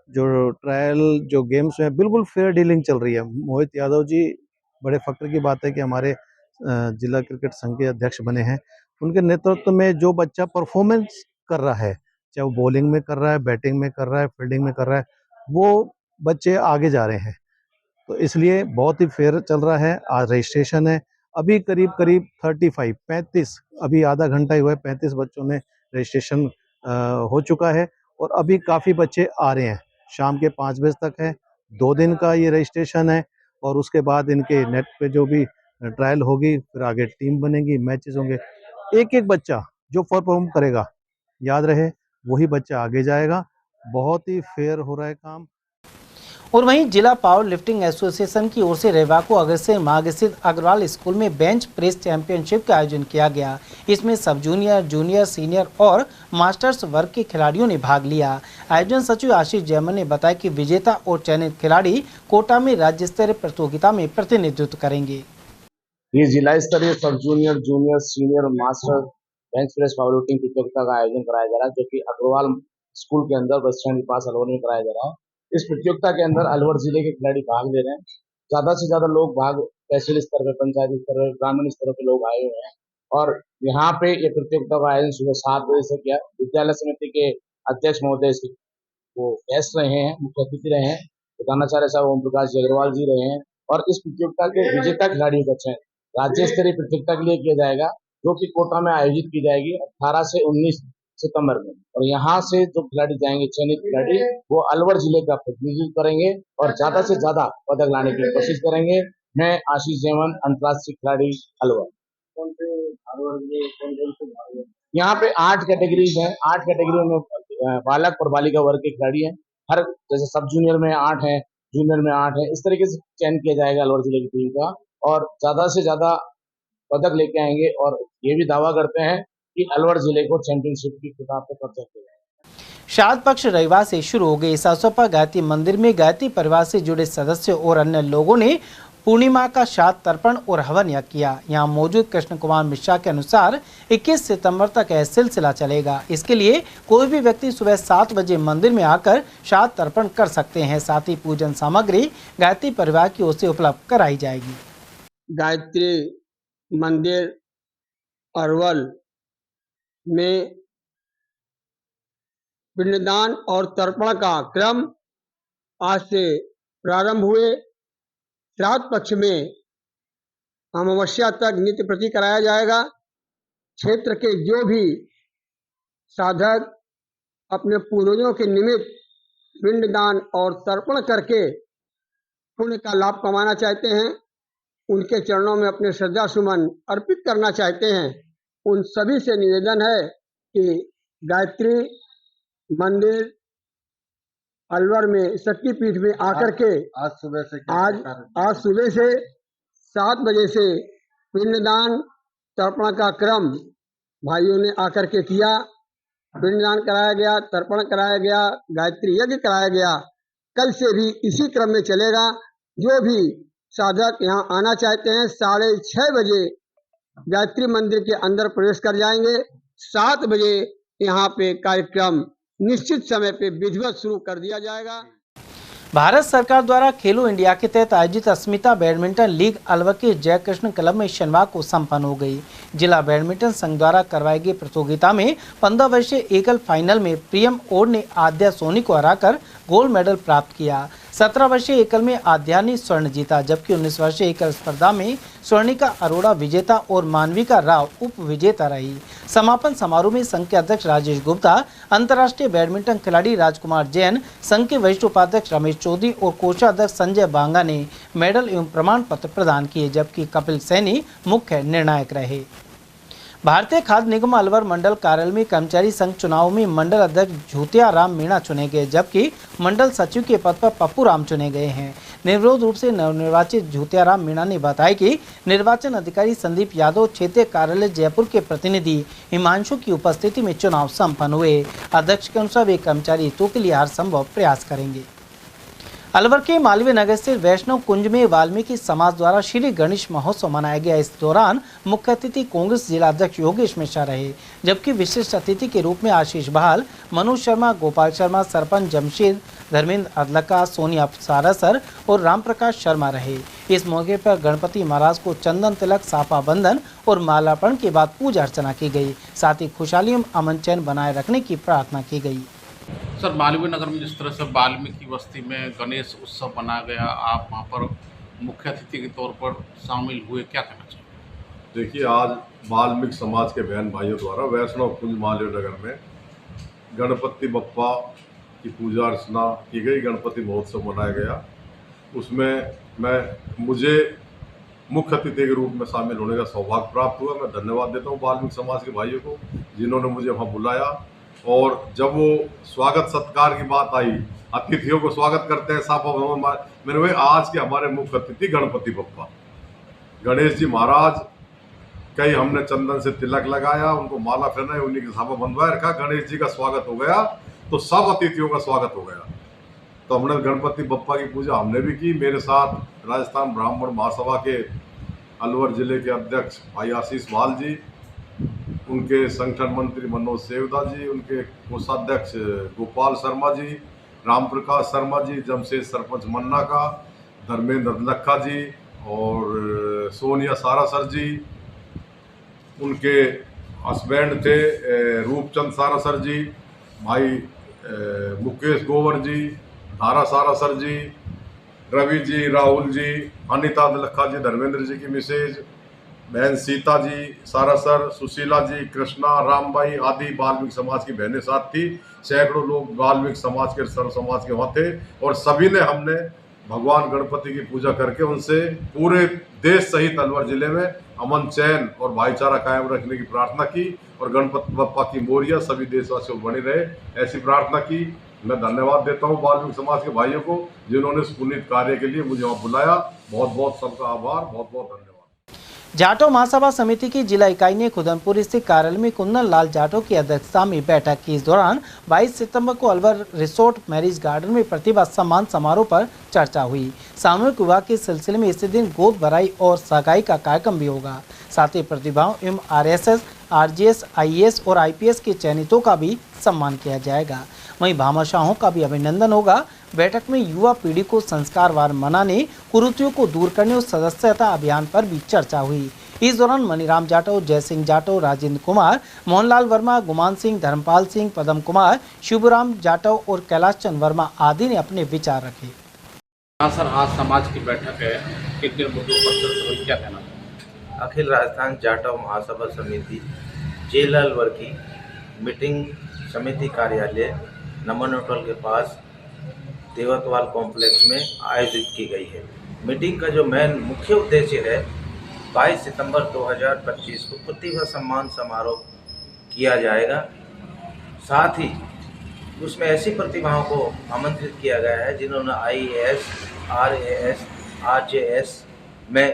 जो ट्रायल, जो गेम्स में बिल्कुल फेयर डीलिंग चल रही है। मोहित यादव जी, बड़े फख्र की बात है कि हमारे जिला क्रिकेट संघ के अध्यक्ष बने हैं। उनके नेतृत्व में जो बच्चा परफॉर्मेंस कर रहा है, चाहे वो बॉलिंग में कर रहा है, बैटिंग में कर रहा है, फील्डिंग में कर रहा है, वो बच्चे आगे जा रहे हैं। तो इसलिए बहुत ही फेयर चल रहा है। आज रजिस्ट्रेशन है, अभी करीब 35 अभी आधा घंटा ही हुआ है, 35 बच्चों ने रजिस्ट्रेशन हो चुका है और अभी काफ़ी बच्चे आ रहे हैं। शाम के 5 बजे तक है, 2 दिन का ये रजिस्ट्रेशन है और उसके बाद इनके नेट पे जो भी ट्रायल होगी, फिर आगे टीम बनेगी, मैचेस होंगे। एक बच्चा जो परफॉर्म करेगा, याद रहे, वही बच्चा आगे जाएगा। बहुत ही फेयर हो रहा है काम। और वहीं जिला पावर लिफ्टिंग एसोसिएशन की ओर से रविवार को अग्रसेन मार्ग स्थित अग्रवाल स्कूल में बेंच प्रेस चैंपियनशिप का आयोजन किया गया। इसमें सब जूनियर, जूनियर, सीनियर और मास्टर्स वर्ग के खिलाड़ियों ने भाग लिया। आयोजन सचिव आशीष जैमन ने बताया कि विजेता और चयनित खिलाड़ी कोटा में राज्य स्तरीय प्रतियोगिता में प्रतिनिधित्व करेंगे। ये जिला स्तरीय सब junior, junior, senior, master bench press power lifting प्रतियोगिता का आयोजन कराया जा रहा है, जो कि अग्रवाल स्कूल के अंदर बस स्टैंड के पास अलवर में कराया जा रहा है। इस प्रतियोगिता के अंदर अलवर जिले के खिलाड़ी भाग ले रहे हैं। ज्यादा से ज्यादा लोग तहसील स्तर पर, पंचायत स्तर पर, ग्रामीण स्तर पर लोग आए हुए हैं और यहाँ पे ये प्रतियोगिता का आयोजन सुबह 7 बजे से किया। विद्यालय समिति के अध्यक्ष महोदय वो गेस्ट रहे हैं, मुख्य अतिथि रहे हैं, प्रधानाचार्य साहब ओम प्रकाश जी अग्रवाल जी रहे हैं और इस प्रतियोगिता के विजेता खिलाड़ियों का चयन राज्य स्तरीय प्रतियोगिता के लिए किया जाएगा, जो कि कोटा में आयोजित की जाएगी 18 से 19 सितंबर में। और यहाँ से जो खिलाड़ी जाएंगे, चयनित खिलाड़ी, वो अलवर जिले का प्रतिनिधित्व करेंगे और ज्यादा से ज्यादा पदक लाने की कोशिश करेंगे। मैं आशीष जैमन, अंतर्राष्ट्रीय खिलाड़ी अलवर। यहाँ पे 8 कैटेगरीज हैं। 8 कैटेगरी में बालक और बालिका वर्ग के खिलाड़ी हैं। हर जैसे सब जूनियर में 8 है, जूनियर में 8 है, इस तरीके से चयन किया जाएगा अलवर जिले की टीम का और ज्यादा से ज्यादा पदक लेके आएंगे और ये भी दावा करते हैं कि अलवर जिले को चैंपियनशिप की खिताब पे कब्जा किया जाएगा। श्राद्ध पक्ष रविवार से शुरू हो गए। इस अवसर पर गायत्री मंदिर में गायत्री परिवार से जुड़े सदस्यों और अन्य लोगों ने पूर्णिमा का श्राद्ध तर्पण और हवन यज्ञ किया। यहाँ मौजूद कृष्ण कुमार मिश्रा के अनुसार 21 सितंबर तक यह सिलसिला चलेगा। इसके लिए कोई भी व्यक्ति सुबह 7 बजे मंदिर में आकर श्राद्ध तर्पण कर सकते हैं। साथ ही पूजन सामग्री गायत्री परिवार की ओर से उपलब्ध कराई जाएगी। गायत्री मंदिर अरवल में पिंडदान और तर्पण का क्रम आज से प्रारंभ हुए। श्राद्ध पक्ष में अमावस्या तक नित्य प्रति कराया जाएगा। क्षेत्र के जो भी साधक अपने पूर्वजों के निमित्त पिंडदान और तर्पण करके पुण्य का लाभ कमाना चाहते हैं, उनके चरणों में अपने श्रद्धा सुमन अर्पित करना चाहते हैं, उन सभी से निवेदन है कि गायत्री मंदिर अलवर में शक्तिपीठ में आकर के आज सुबह से 7 बजे से पिंडदान तर्पण का क्रम भाइयों ने आकर के किया। पिंडदान कराया गया, तर्पण कराया गया, गायत्री यज्ञ कराया गया। कल से भी इसी क्रम में चलेगा। जो भी साधक यहाँ आना चाहते हैं 6:30 बजे गायत्री मंदिर के अंदर प्रवेश कर जाएंगे। 7 बजे यहाँ पे कार्यक्रम निश्चित समय पे विधिवत शुरू कर दिया जाएगा। भारत सरकार द्वारा खेलो इंडिया के तहत आयोजित अस्मिता बैडमिंटन लीग अलवर के जयकृष्ण क्लब में शनिवार को संपन्न हो गई। जिला बैडमिंटन संघ द्वारा करवाई गई प्रतियोगिता में 15 वर्षीय एकल फाइनल में प्रियम ओड ने आद्या सोनी को हराकर गोल्ड मेडल प्राप्त किया। 17 वर्षीय एकल में आद्या ने स्वर्ण जीता, जबकि 19 वर्षीय एकल स्पर्धा में स्वर्णिका अरोड़ा विजेता और मानविका राव उप विजेता रही। समापन समारोह में संघ के अध्यक्ष राजेश गुप्ता, अंतर्राष्ट्रीय बैडमिंटन खिलाड़ी राजकुमार जैन, संघ के वरिष्ठ उपाध्यक्ष रमेश चौधरी और कोषाध्यक्ष संजय बांगा ने मेडल एवं प्रमाण पत्र प्रदान किए, जबकि कपिल सैनी मुख्य निर्णायक रहे। भारतीय खाद्य निगम अलवर मंडल कार्यालय में कर्मचारी संघ चुनाव में मंडल अध्यक्ष झूतिया राम मीणा चुने गए, जबकि मंडल सचिव के पद पर पप्पू राम चुने गए हैं। निर्विरोध रूप से नवनिर्वाचित झूतिया राम मीणा ने बताया कि निर्वाचन अधिकारी संदीप यादव, क्षेत्रीय कार्यालय जयपुर के प्रतिनिधि हिमांशु की उपस्थिति में चुनाव संपन्न हुए। अध्यक्ष के अनुसार वे कर्मचारी हितों के लिए हर संभव प्रयास करेंगे। अलवर के मालवीय नगर स्थित वैष्णव कुंज में वाल्मीकि समाज द्वारा श्री गणेश महोत्सव मनाया गया। इस दौरान मुख्य अतिथि कांग्रेस जिला अध्यक्ष योगेश मिश्रा रहे, जबकि विशिष्ट अतिथि के रूप में आशीष बहाल, मनोज शर्मा, गोपाल शर्मा, सरपंच जमशेद, धर्मेंद्र अदलका, सोनिया सारासर और रामप्रकाश शर्मा रहे। इस मौके पर गणपति महाराज को चंदन तिलक, साफा बंधन और मालार्पण के बाद पूजा अर्चना की गई। साथ ही खुशहाली एवं अमन चैन बनाए रखने की प्रार्थना की गई। सर, मालवीय नगर में जिस तरह से वाल्मीकि बस्ती में गणेश उत्सव मनाया गया, आप वहाँ पर मुख्य अतिथि के तौर पर शामिल हुए, क्या कहना चाहिए? देखिए, आज वाल्मीकि समाज के बहन भाइयों द्वारा वैष्णव कुंज मालवीय नगर में गणपति बप्पा की पूजा अर्चना की गई, गणपति महोत्सव मनाया गया। उसमें मुझे मुख्य अतिथि के रूप में शामिल होने का सौभाग्य प्राप्त हुआ। मैं धन्यवाद देता हूँ वाल्मीकि समाज के भाइयों को, जिन्होंने मुझे वहाँ बुलाया। और जब वो स्वागत सत्कार की बात आई, अतिथियों को स्वागत करते हैं साफा मैंने वही आज के हमारे मुख्य अतिथि गणपति बप्पा गणेश जी महाराज, कई हमने चंदन से तिलक लगाया, उनको माला पहनाई, उन्हीं की साफा बंधवाया रखा। गणेश जी का स्वागत हो गया तो सब अतिथियों का स्वागत हो गया। तो हमने गणपति बप्पा की पूजा हमने भी की। मेरे साथ राजस्थान ब्राह्मण महासभा के अलवर जिले के अध्यक्ष भाई आशीष बहाल जी, उनके संगठन मंत्री मनोज सेवदा जी, उनके कोषाध्यक्ष गोपाल शर्मा जी, रामप्रकाश शर्मा जी, जमशेद सरपंच मन्ना का, धर्मेंद्र अदलखा जी और सोनिया सारासर जी, उनके हस्बैंड थे रूपचंद सारासर जी, भाई मुकेश गोवर जी, धारा सारासर जी, रवि जी, राहुल जी, अनिता अदलखा जी, धर्मेंद्र जी की मिसेज, बहन सीता जी सारासर, सुशीला जी, कृष्णा, रामबाई आदि वाल्मीकि समाज की बहनें साथ थी। सैकड़ों लोग वाल्मीकि समाज के, सर्व समाज के वहाँ थे और सभी ने हमने भगवान गणपति की पूजा करके उनसे पूरे देश सहित अलवर जिले में अमन चैन और भाईचारा कायम रखने की प्रार्थना की और गणपति बप्पा की मोरिया सभी देशवासियों को बनी रहे, ऐसी प्रार्थना की। मैं धन्यवाद देता हूँ वाल्मीकि समाज के भाइयों को, जिन्होंने इस पुनीत कार्य के लिए मुझे वहाँ बुलाया। बहुत बहुत सबका आभार, बहुत बहुत धन्यवाद। जाटो महासभा समिति की जिला इकाई ने खुदनपुर स्थित कार्यालय में कुंदन लाल जाटो की अध्यक्षता में बैठक की। इस दौरान 22 सितंबर को अलवर रिसोर्ट मैरिज गार्डन में प्रतिभा सम्मान समारोह पर चर्चा हुई। सामूहिक विवाह के सिलसिले में इसी दिन गोद भराई और सगाई का कार्यक्रम भी होगा। साथ ही प्रतिभाओं एवं RSS, RGS, IAS और IPS के चयनितों का भी सम्मान किया जाएगा। वहीं भामाशाहों का भी अभिनंदन होगा। बैठक में युवा पीढ़ी को संस्कारवार मनाने, कुरीतियों को दूर करने और सदस्यता अभियान पर भी चर्चा हुई। इस दौरान मनीराम जाटव, जय सिंह जाटव, राजेंद्र कुमार, मोहनलाल वर्मा, गुमान सिंह, धर्मपाल सिंह, पदम कुमार, शिवराम जाटव और कैलाश चंद वर्मा आदि ने अपने विचार रखे। सर, आज समाज की बैठक है, कितने मुद्दों पर चर्चा हुई, क्या कहना? अखिल राजस्थान जाटव महासभा समिति जेल अलवर की मीटिंग समिति कार्यालय नमन होटल के पास देवतवाल कॉम्प्लेक्स में आयोजित की गई है। मीटिंग का जो मेन मुख्य उद्देश्य है, 22 सितंबर 2025 को प्रतिभा सम्मान समारोह किया जाएगा। साथ ही उसमें ऐसी प्रतिभाओं को आमंत्रित किया गया है जिन्होंने IAS, RAS, RJS में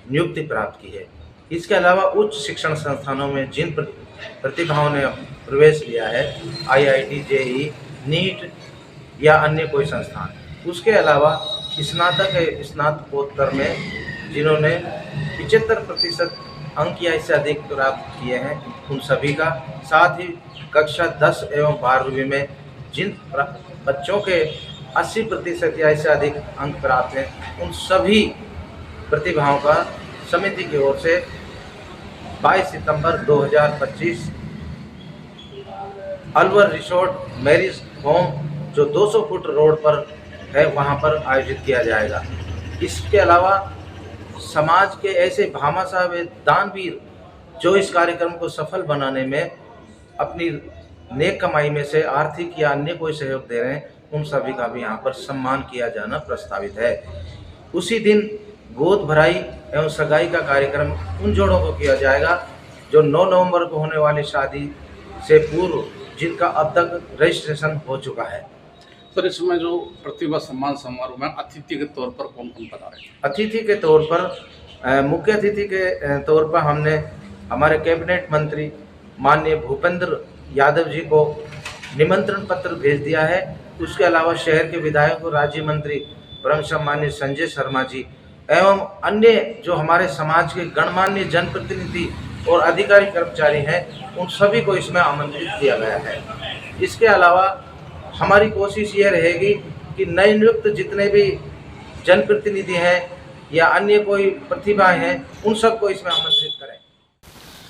नियुक्ति प्राप्त की है। इसके अलावा उच्च शिक्षण संस्थानों में जिन प्रतिभाओं ने प्रवेश लिया है, IIT, JEE, नीट या अन्य कोई संस्थान, उसके अलावा स्नातकोत्तर में जिन्होंने 75% अंक या इससे अधिक प्राप्त किए हैं, उन सभी का, साथ ही कक्षा 10 एवं 12वीं में जिन बच्चों के 80% या इससे अधिक अंक प्राप्त हैं, उन सभी प्रतिभाओं का समिति की ओर से 22 सितंबर 2025 अलवर रिसोर्ट मैरिज होम जो 200 फुट रोड पर है, वहां पर आयोजित किया जाएगा। इसके अलावा समाज के ऐसे भामाशाह व दानवीर जो इस कार्यक्रम को सफल बनाने में अपनी नेक कमाई में से आर्थिक या अन्य कोई सहयोग दे रहे हैं, उन सभी का भी यहाँ पर सम्मान किया जाना प्रस्तावित है। उसी दिन गोद भराई एवं सगाई का कार्यक्रम उन जोड़ों को किया जाएगा जो 9 नवंबर को होने वाली शादी से पूर्व जिनका अब तक रजिस्ट्रेशन हो चुका है। सर, इसमें जो प्रतिभा सम्मान समारोह में अतिथि के तौर पर कौन कौन बता रहे हैं? अतिथि के तौर पर मुख्य अतिथि के तौर पर हमने हमारे कैबिनेट मंत्री माननीय भूपेंद्र यादव जी को निमंत्रण पत्र भेज दिया है। उसके अलावा शहर के विधायक और राज्य मंत्री परम सम्मान्य संजय शर्मा जी एवं अन्य जो हमारे समाज के गणमान्य जनप्रतिनिधि और अधिकारी कर्मचारी हैं, उन सभी को इसमें आमंत्रित किया गया है। इसके अलावा हमारी कोशिश ये रहेगी कि नए नियुक्त जितने भी जनप्रतिनिधि हैं या अन्य कोई प्रतिभाएं हैं, उन सबको इसमें आमंत्रित करें।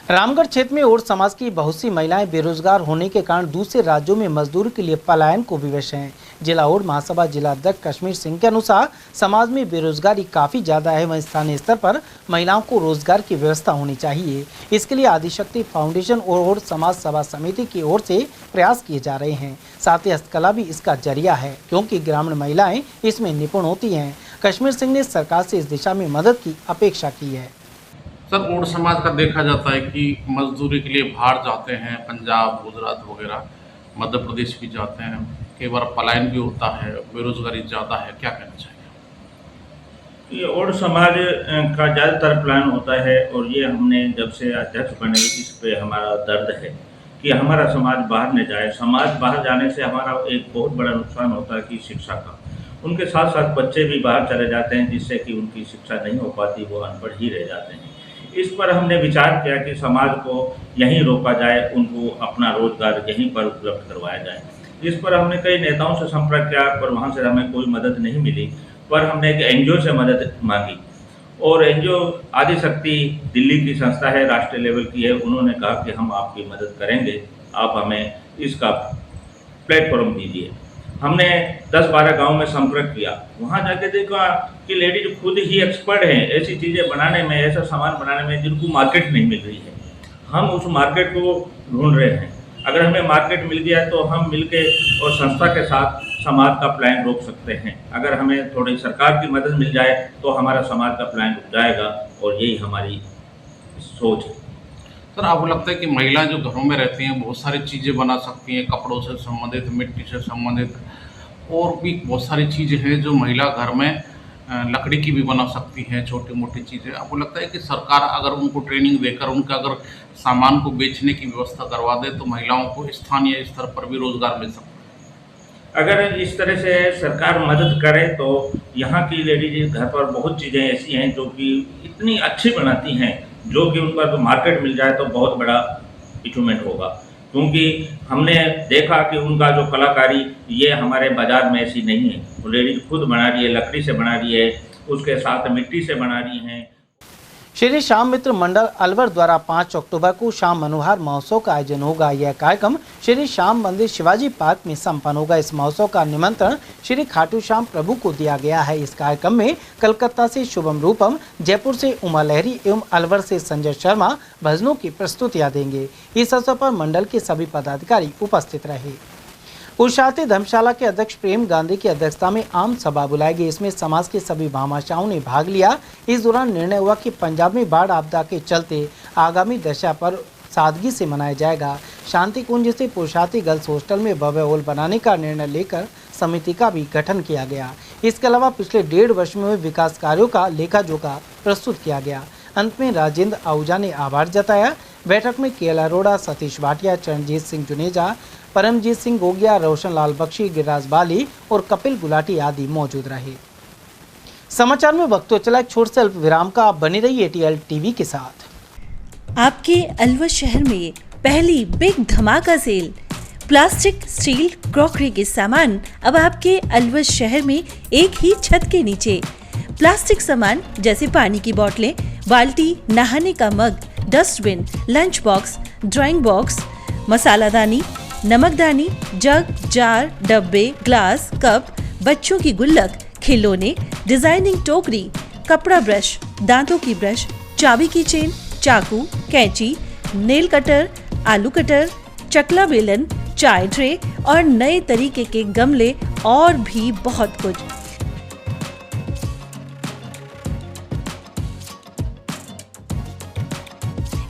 रामगढ़ क्षेत्र में और समाज की बहुत सी महिलाएं बेरोजगार होने के कारण दूसरे राज्यों में मजदूरी के लिए पलायन को विवश हैं। जिला और महासभा जिला अध्यक्ष कश्मीर सिंह के अनुसार समाज में बेरोजगारी काफ़ी ज़्यादा है, वहीं स्थानीय स्तर पर महिलाओं को रोजगार की व्यवस्था होनी चाहिए। इसके लिए आदिशक्ति फाउंडेशन और समाज सेवा समिति की ओर से प्रयास किए जा रहे हैं। साथ ही हस्तकला भी इसका जरिया है, क्योंकि ग्रामीण महिलाएं इसमें निपुण होती हैं। कश्मीर सिंह ने सरकार से इस दिशा में मदद की अपेक्षा की है। सर, ओड समाज का देखा जाता है कि मजदूरी के लिए बाहर जाते हैं, पंजाब, गुजरात वगैरह, मध्य प्रदेश भी जाते हैं, कई बार पलायन भी होता है, बेरोजगारी ज़्यादा है, क्या कहना चाहिए? ये ओड समाज का ज़्यादातर प्लान होता है और ये हमने जब से अध्यक्ष बने इस पे हमारा दर्द है कि हमारा समाज बाहर न जाए। समाज बाहर जाने से हमारा एक बहुत बड़ा नुकसान होता है कि शिक्षा का, उनके साथ साथ बच्चे भी बाहर चले जाते हैं जिससे कि उनकी शिक्षा नहीं हो पाती, वो अनपढ़ ही रह जाते हैं। इस पर हमने विचार किया कि समाज को यहीं रोका जाए, उनको अपना रोजगार यहीं पर उपलब्ध करवाया जाए। इस पर हमने कई नेताओं से संपर्क किया, पर वहाँ से हमें कोई मदद नहीं मिली। पर हमने एक NGO से मदद मांगी और NGO आदिशक्ति दिल्ली की संस्था है, राष्ट्रीय लेवल की है। उन्होंने कहा कि हम आपकी मदद करेंगे, आप हमें इसका प्लेटफॉर्म दीजिए। हमने 10-12 गांव में संपर्क किया, वहाँ जाके देखा कि लेडीज खुद ही एक्सपर्ट हैं ऐसी चीज़ें बनाने में, ऐसा सामान बनाने में जिनको मार्केट नहीं मिल रही है। हम उस मार्केट को ढूंढ रहे हैं। अगर हमें मार्केट मिल गया तो हम मिलके और संस्था के साथ समाज का प्लान रोक सकते हैं। अगर हमें थोड़ी सरकार की मदद मिल जाए तो हमारा समाज का प्लान रुक जाएगा और यही हमारी सोच है। सर, आपको लगता है कि महिलाएं जो घरों में रहती हैं बहुत सारी चीज़ें बना सकती हैं, कपड़ों से संबंधित, मिट्टी से संबंधित, और भी बहुत सारी चीज़ें हैं जो महिला घर में लकड़ी की भी बना सकती हैं, छोटी मोटी चीज़ें। आपको लगता है कि सरकार अगर उनको ट्रेनिंग देकर उनका अगर सामान को बेचने की व्यवस्था करवा दे तो महिलाओं को स्थानीय स्तर पर भी रोजगार मिल सकता है? अगर इस तरह से सरकार मदद करे तो यहाँ की लेडीज घर पर बहुत चीज़ें ऐसी हैं जो कि इतनी अच्छी बनाती हैं, जो कि उन पर मार्केट मिल जाए तो बहुत बड़ा अचीवमेंट होगा। क्योंकि हमने देखा कि उनका जो कलाकारी ये हमारे बाज़ार में ऐसी नहीं है। वो लेडीज खुद बना रही है, लकड़ी से बना रही है, उसके साथ मिट्टी से बना रही हैं। श्री श्याम मित्र मंडल अलवर द्वारा 5 अक्टूबर को शाम मनोहर महोत्सव का आयोजन होगा। यह कार्यक्रम श्री श्याम मंदिर शिवाजी पार्क में संपन्न होगा। इस महोत्सव का निमंत्रण श्री खाटू श्याम प्रभु को दिया गया है। इस कार्यक्रम में कलकत्ता से शुभम रूपम, जयपुर से उमा लहरी एवं अलवर से संजय शर्मा भजनों की प्रस्तुतियां देंगे। इस अवसर पर मंडल के सभी पदाधिकारी उपस्थित रहे। पुरुषार्थी धर्मशाला के अध्यक्ष प्रेम गांधी की अध्यक्षता में आम सभा बुलाई गई। इसमें समाज के सभी भामाशाहों ने भाग लिया। इस दौरान निर्णय हुआ कि पंजाब में बाढ़ आपदा के चलते आगामी दशहरा पर्व सादगी से मनाया जाएगा। शांति कुंज से पुरुषार्थी गर्ल्स हॉस्टल में भव्य हॉल बनाने का निर्णय लेकर समिति का भी गठन किया गया। इसके अलावा पिछले 1.5 वर्ष में हुए विकास कार्यों का लेखा जोखा प्रस्तुत किया गया। अंत में राजेंद्र आहूजा ने आभार जताया। बैठक में केएल अरोड़ा, सतीश भाटिया, चरणजीत सिंह जुनेजा, परमजीत सिंह गोगिया, रोशन लाल बख्शी, गिरिराज बाली और कपिल गुलाटी आदि मौजूद रहे। समाचार में वक्त तो चला एक छोटे से अल्प विराम का। आप बनी रहिए ATL टीवी के साथ। आपके अलवर शहर में पहली बिग धमाका सेल। प्लास्टिक, स्टील, क्रॉकरी के सामान अब आपके अलवर शहर में एक ही छत के नीचे। प्लास्टिक सामान जैसे पानी की बोतलें, बाल्टी, नहाने का mug, dustbin, lunch box, drawing box, मसालादानी, नमकदानी, जग, जार, डब्बे, ग्लास, कप, बच्चों की गुल्लक, खिलौने, डिजाइनिंग टोकरी, कपड़ा ब्रश, दांतों की ब्रश, चाबी की चेन, चाकू, कैंची, नेल कटर, आलू कटर, चकला बेलन, चाय ट्रे और नए तरीके के गमले और भी बहुत कुछ।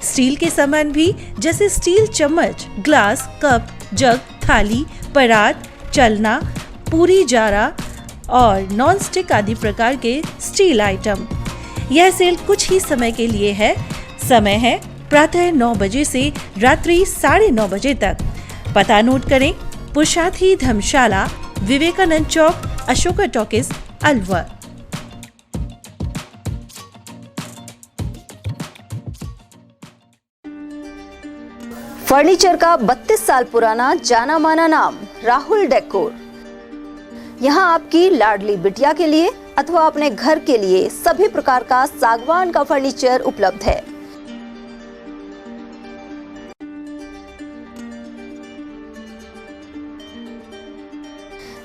स्टील के सामान भी जैसे स्टील चम्मच, ग्लास, कप, जग, थाली, परात, चलना, पूरी जारा और नॉन स्टिक आदि प्रकार के स्टील आइटम। यह सेल कुछ ही समय के लिए है। समय है प्रातः 9 बजे से रात्रि 9:30 बजे तक। पता नोट करें, पुरुषार्थी धर्मशाला, विवेकानंद चौक, अशोका टॉकीज, अलवर। फर्नीचर का 32 साल पुराना जाना माना नाम राहुल डेकोर। यहाँ आपकी लाडली बिटिया के लिए अथवा अपने घर के लिए सभी प्रकार का सागवान का फर्नीचर उपलब्ध है।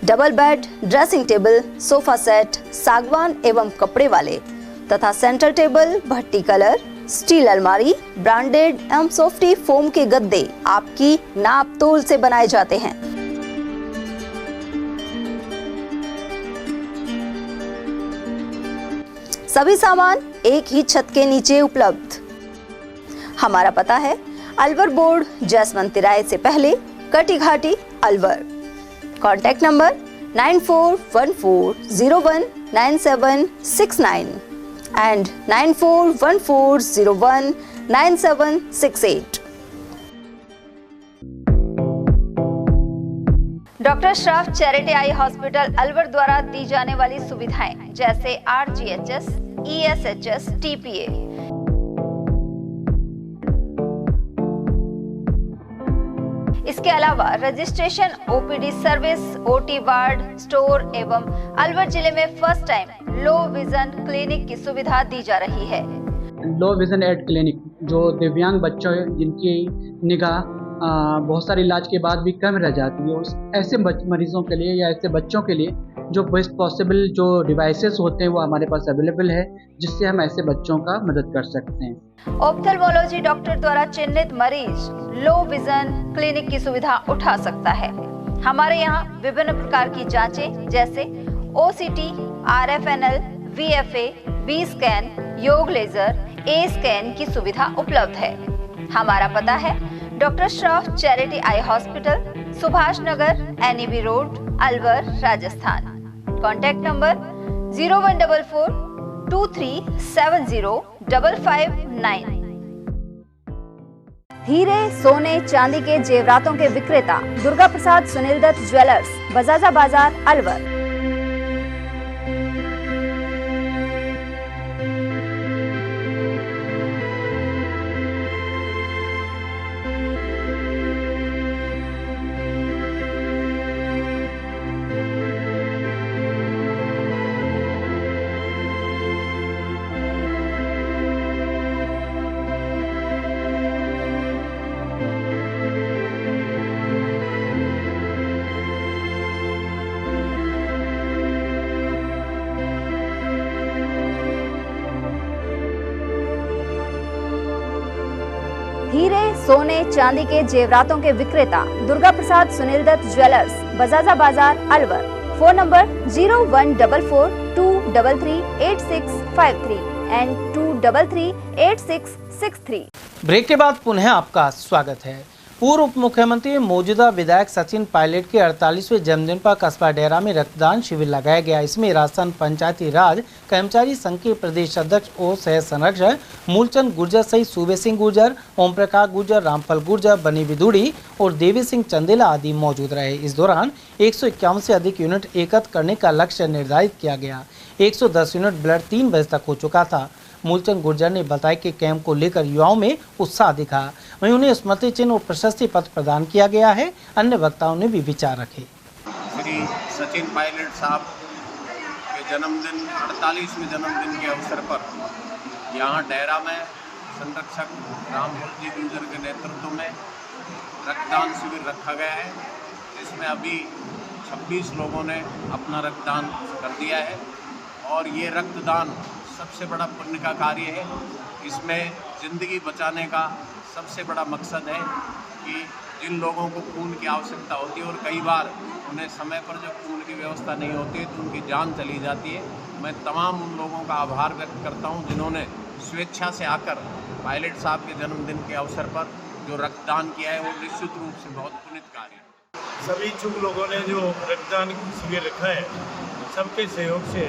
Double bed, dressing table, sofa set सागवान एवं कपड़े वाले तथा सेंटर टेबल, भट्टी कलर, स्टील अलमारी, ब्रांडेड एवं सॉफ्टी फोम के गद्दे आपकी नाप तोल से बनाए जाते हैं। सभी सामान एक ही छत के नीचे उपलब्ध। हमारा पता है अलवर बोर्ड, जैसमंत तिराहे से पहले, Kati Ghati, Alwar. Contact number 9414019769 and 9414019768। Doctor Shroff charity eye hospital Alwar द्वारा दी जाने वाली सुविधाएं जैसे RGHS, ESHS, TPA। इसके अलावा registration, OPD service, OT ward, store एवं अलवर जिले में first time low vision clinic की सुविधा दी जा रही है। लो विजन एड क्लिनिक जो दिव्यांग बच्चों जिनकी निगाह बहुत सारे इलाज के बाद भी कम रह जाती है, उस ऐसे मरीजों के लिए या ऐसे बच्चों के लिए जो बेस्ट पॉसिबल जो डिवाइसेस होते हैं वो हमारे पास अवेलेबल है, जिससे हम ऐसे बच्चों का मदद कर सकते हैं। ऑप्थेल्मोलॉजी डॉक्टर द्वारा चिन्हित मरीज लो विजन क्लिनिक की सुविधा उठा सकता है। हमारे यहाँ विभिन्न प्रकार की जांचें जैसे OCT, RFNL, VFA, B scan, YAG laser, A scan की सुविधा उपलब्ध है। हमारा पता है doctor Shroff charity eye hospital, Subhash Nagar, NEB road, Alwar, Rajasthan. Contact number 014423705559। हीरे, सोने, चांदी के जेवरातों के विक्रेता दुर्गा प्रसाद सुनील दत्त ज्वेलर्स, बजाजा बाजार, अलवर। हीरे, सोने, चांदी के जेवरातों के विक्रेता Durga Prasad Sunil Dutt jewellers, Bajaja Bazaar, Alwar. Phone number 0144233863 and 2338663। Break के बाद पुनः आपका स्वागत है। पूर्व उप मुख्यमंत्री मौजूदा विधायक सचिन पायलट के 48वें जन्मदिन पर कस्बा डेरा में रक्तदान शिविर लगाया गया। इसमें राजस्थान पंचायती राज कर्मचारी संघ के प्रदेश अध्यक्ष और सह संरक्षक मूलचंद गुर्जर सहित सूबे सिंह गुर्जर, ओम प्रकाश गुर्जर, रामफल गुर्जर, बनी बिदुड़ी और देवी सिंह चंदेला आदि मौजूद रहे। इस दौरान 151 से अधिक यूनिट एकत्र करने का लक्ष्य निर्धारित किया गया। 110 यूनिट ब्लड 3 बजे तक हो चुका था। मूलचंद गुर्जर ने बताया कि कैंप को लेकर युवाओं में उत्साह दिखा। वहीं उन्हें स्मृति चिन्ह और प्रशस्ति पत्र प्रदान किया गया है। अन्य वक्ताओं ने भी विचार रखे। श्री सचिन पायलट साहब के जन्मदिन 48वें जन्मदिन के अवसर पर यहाँ डेरा में संरक्षक रामफल जी गुर्जर के नेतृत्व में रक्तदान शिविर रखा गया है। इसमें अभी 26 लोगों ने अपना रक्तदान कर दिया है और ये रक्तदान सबसे बड़ा पुण्य का कार्य है। इसमें ज़िंदगी बचाने का सबसे बड़ा मकसद है कि जिन लोगों को खून की आवश्यकता होती है और कई बार उन्हें समय पर जब खून की व्यवस्था नहीं होती है तो उनकी जान चली जाती है। मैं तमाम उन लोगों का आभार व्यक्त करता हूं जिन्होंने स्वेच्छा से आकर पायलट साहब के जन्मदिन के अवसर पर जो रक्तदान किया है वो निश्चित रूप से बहुत पुनीत कार्य है। सभी इच्छुक लोगों ने जो रक्तदान शिविर रखा है, सबके सहयोग से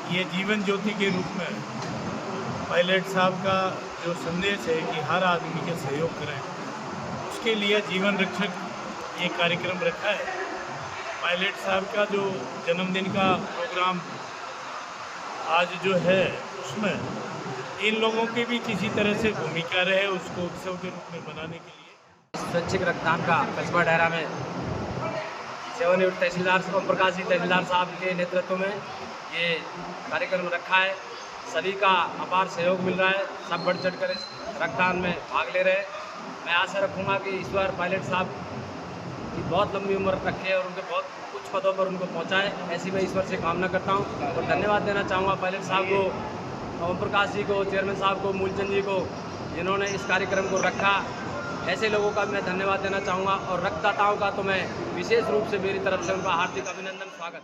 ये जीवन ज्योति के रूप में पायलट साहब का जो संदेश है कि हर आदमी के सहयोग करें, उसके लिए जीवन रक्षक ये कार्यक्रम रखा है। पायलट साहब का जो जन्मदिन का प्रोग्राम आज जो है उसमें इन लोगों की भी किसी तरह से भूमिका रहे, उसको उत्सव के रूप में मनाने के लिए स्वैच्छिक रक्तदान का कस्बा डेरा में सेवानिवृत्त तहसीलदार ओम प्रकाश जी तहसीलदार साहब के नेतृत्व में ये कार्यक्रम रखा है। सभी का अपार सहयोग मिल रहा है। सब बढ़ चढ़ कर इस रक्तदान में भाग ले रहे हैं। मैं आशा रखूँगा कि ईश्वर पायलट साहब की बहुत लंबी उम्र रखे और उनके बहुत उच्च पदों पर उनको पहुँचाए, ऐसी मैं ईश्वर से कामना करता हूँ। और धन्यवाद देना चाहूँगा पायलट साहब को, ओम प्रकाश जी को, चेयरमैन साहब को, मूलचंद जी को, जिन्होंने इस कार्यक्रम को रखा। ऐसे लोगों का मैं धन्यवाद देना चाहूँगा और रक्तदाताओं का तो मैं विशेष रूप से मेरी तरफ से उनका हार्दिक अभिनंदन, स्वागत।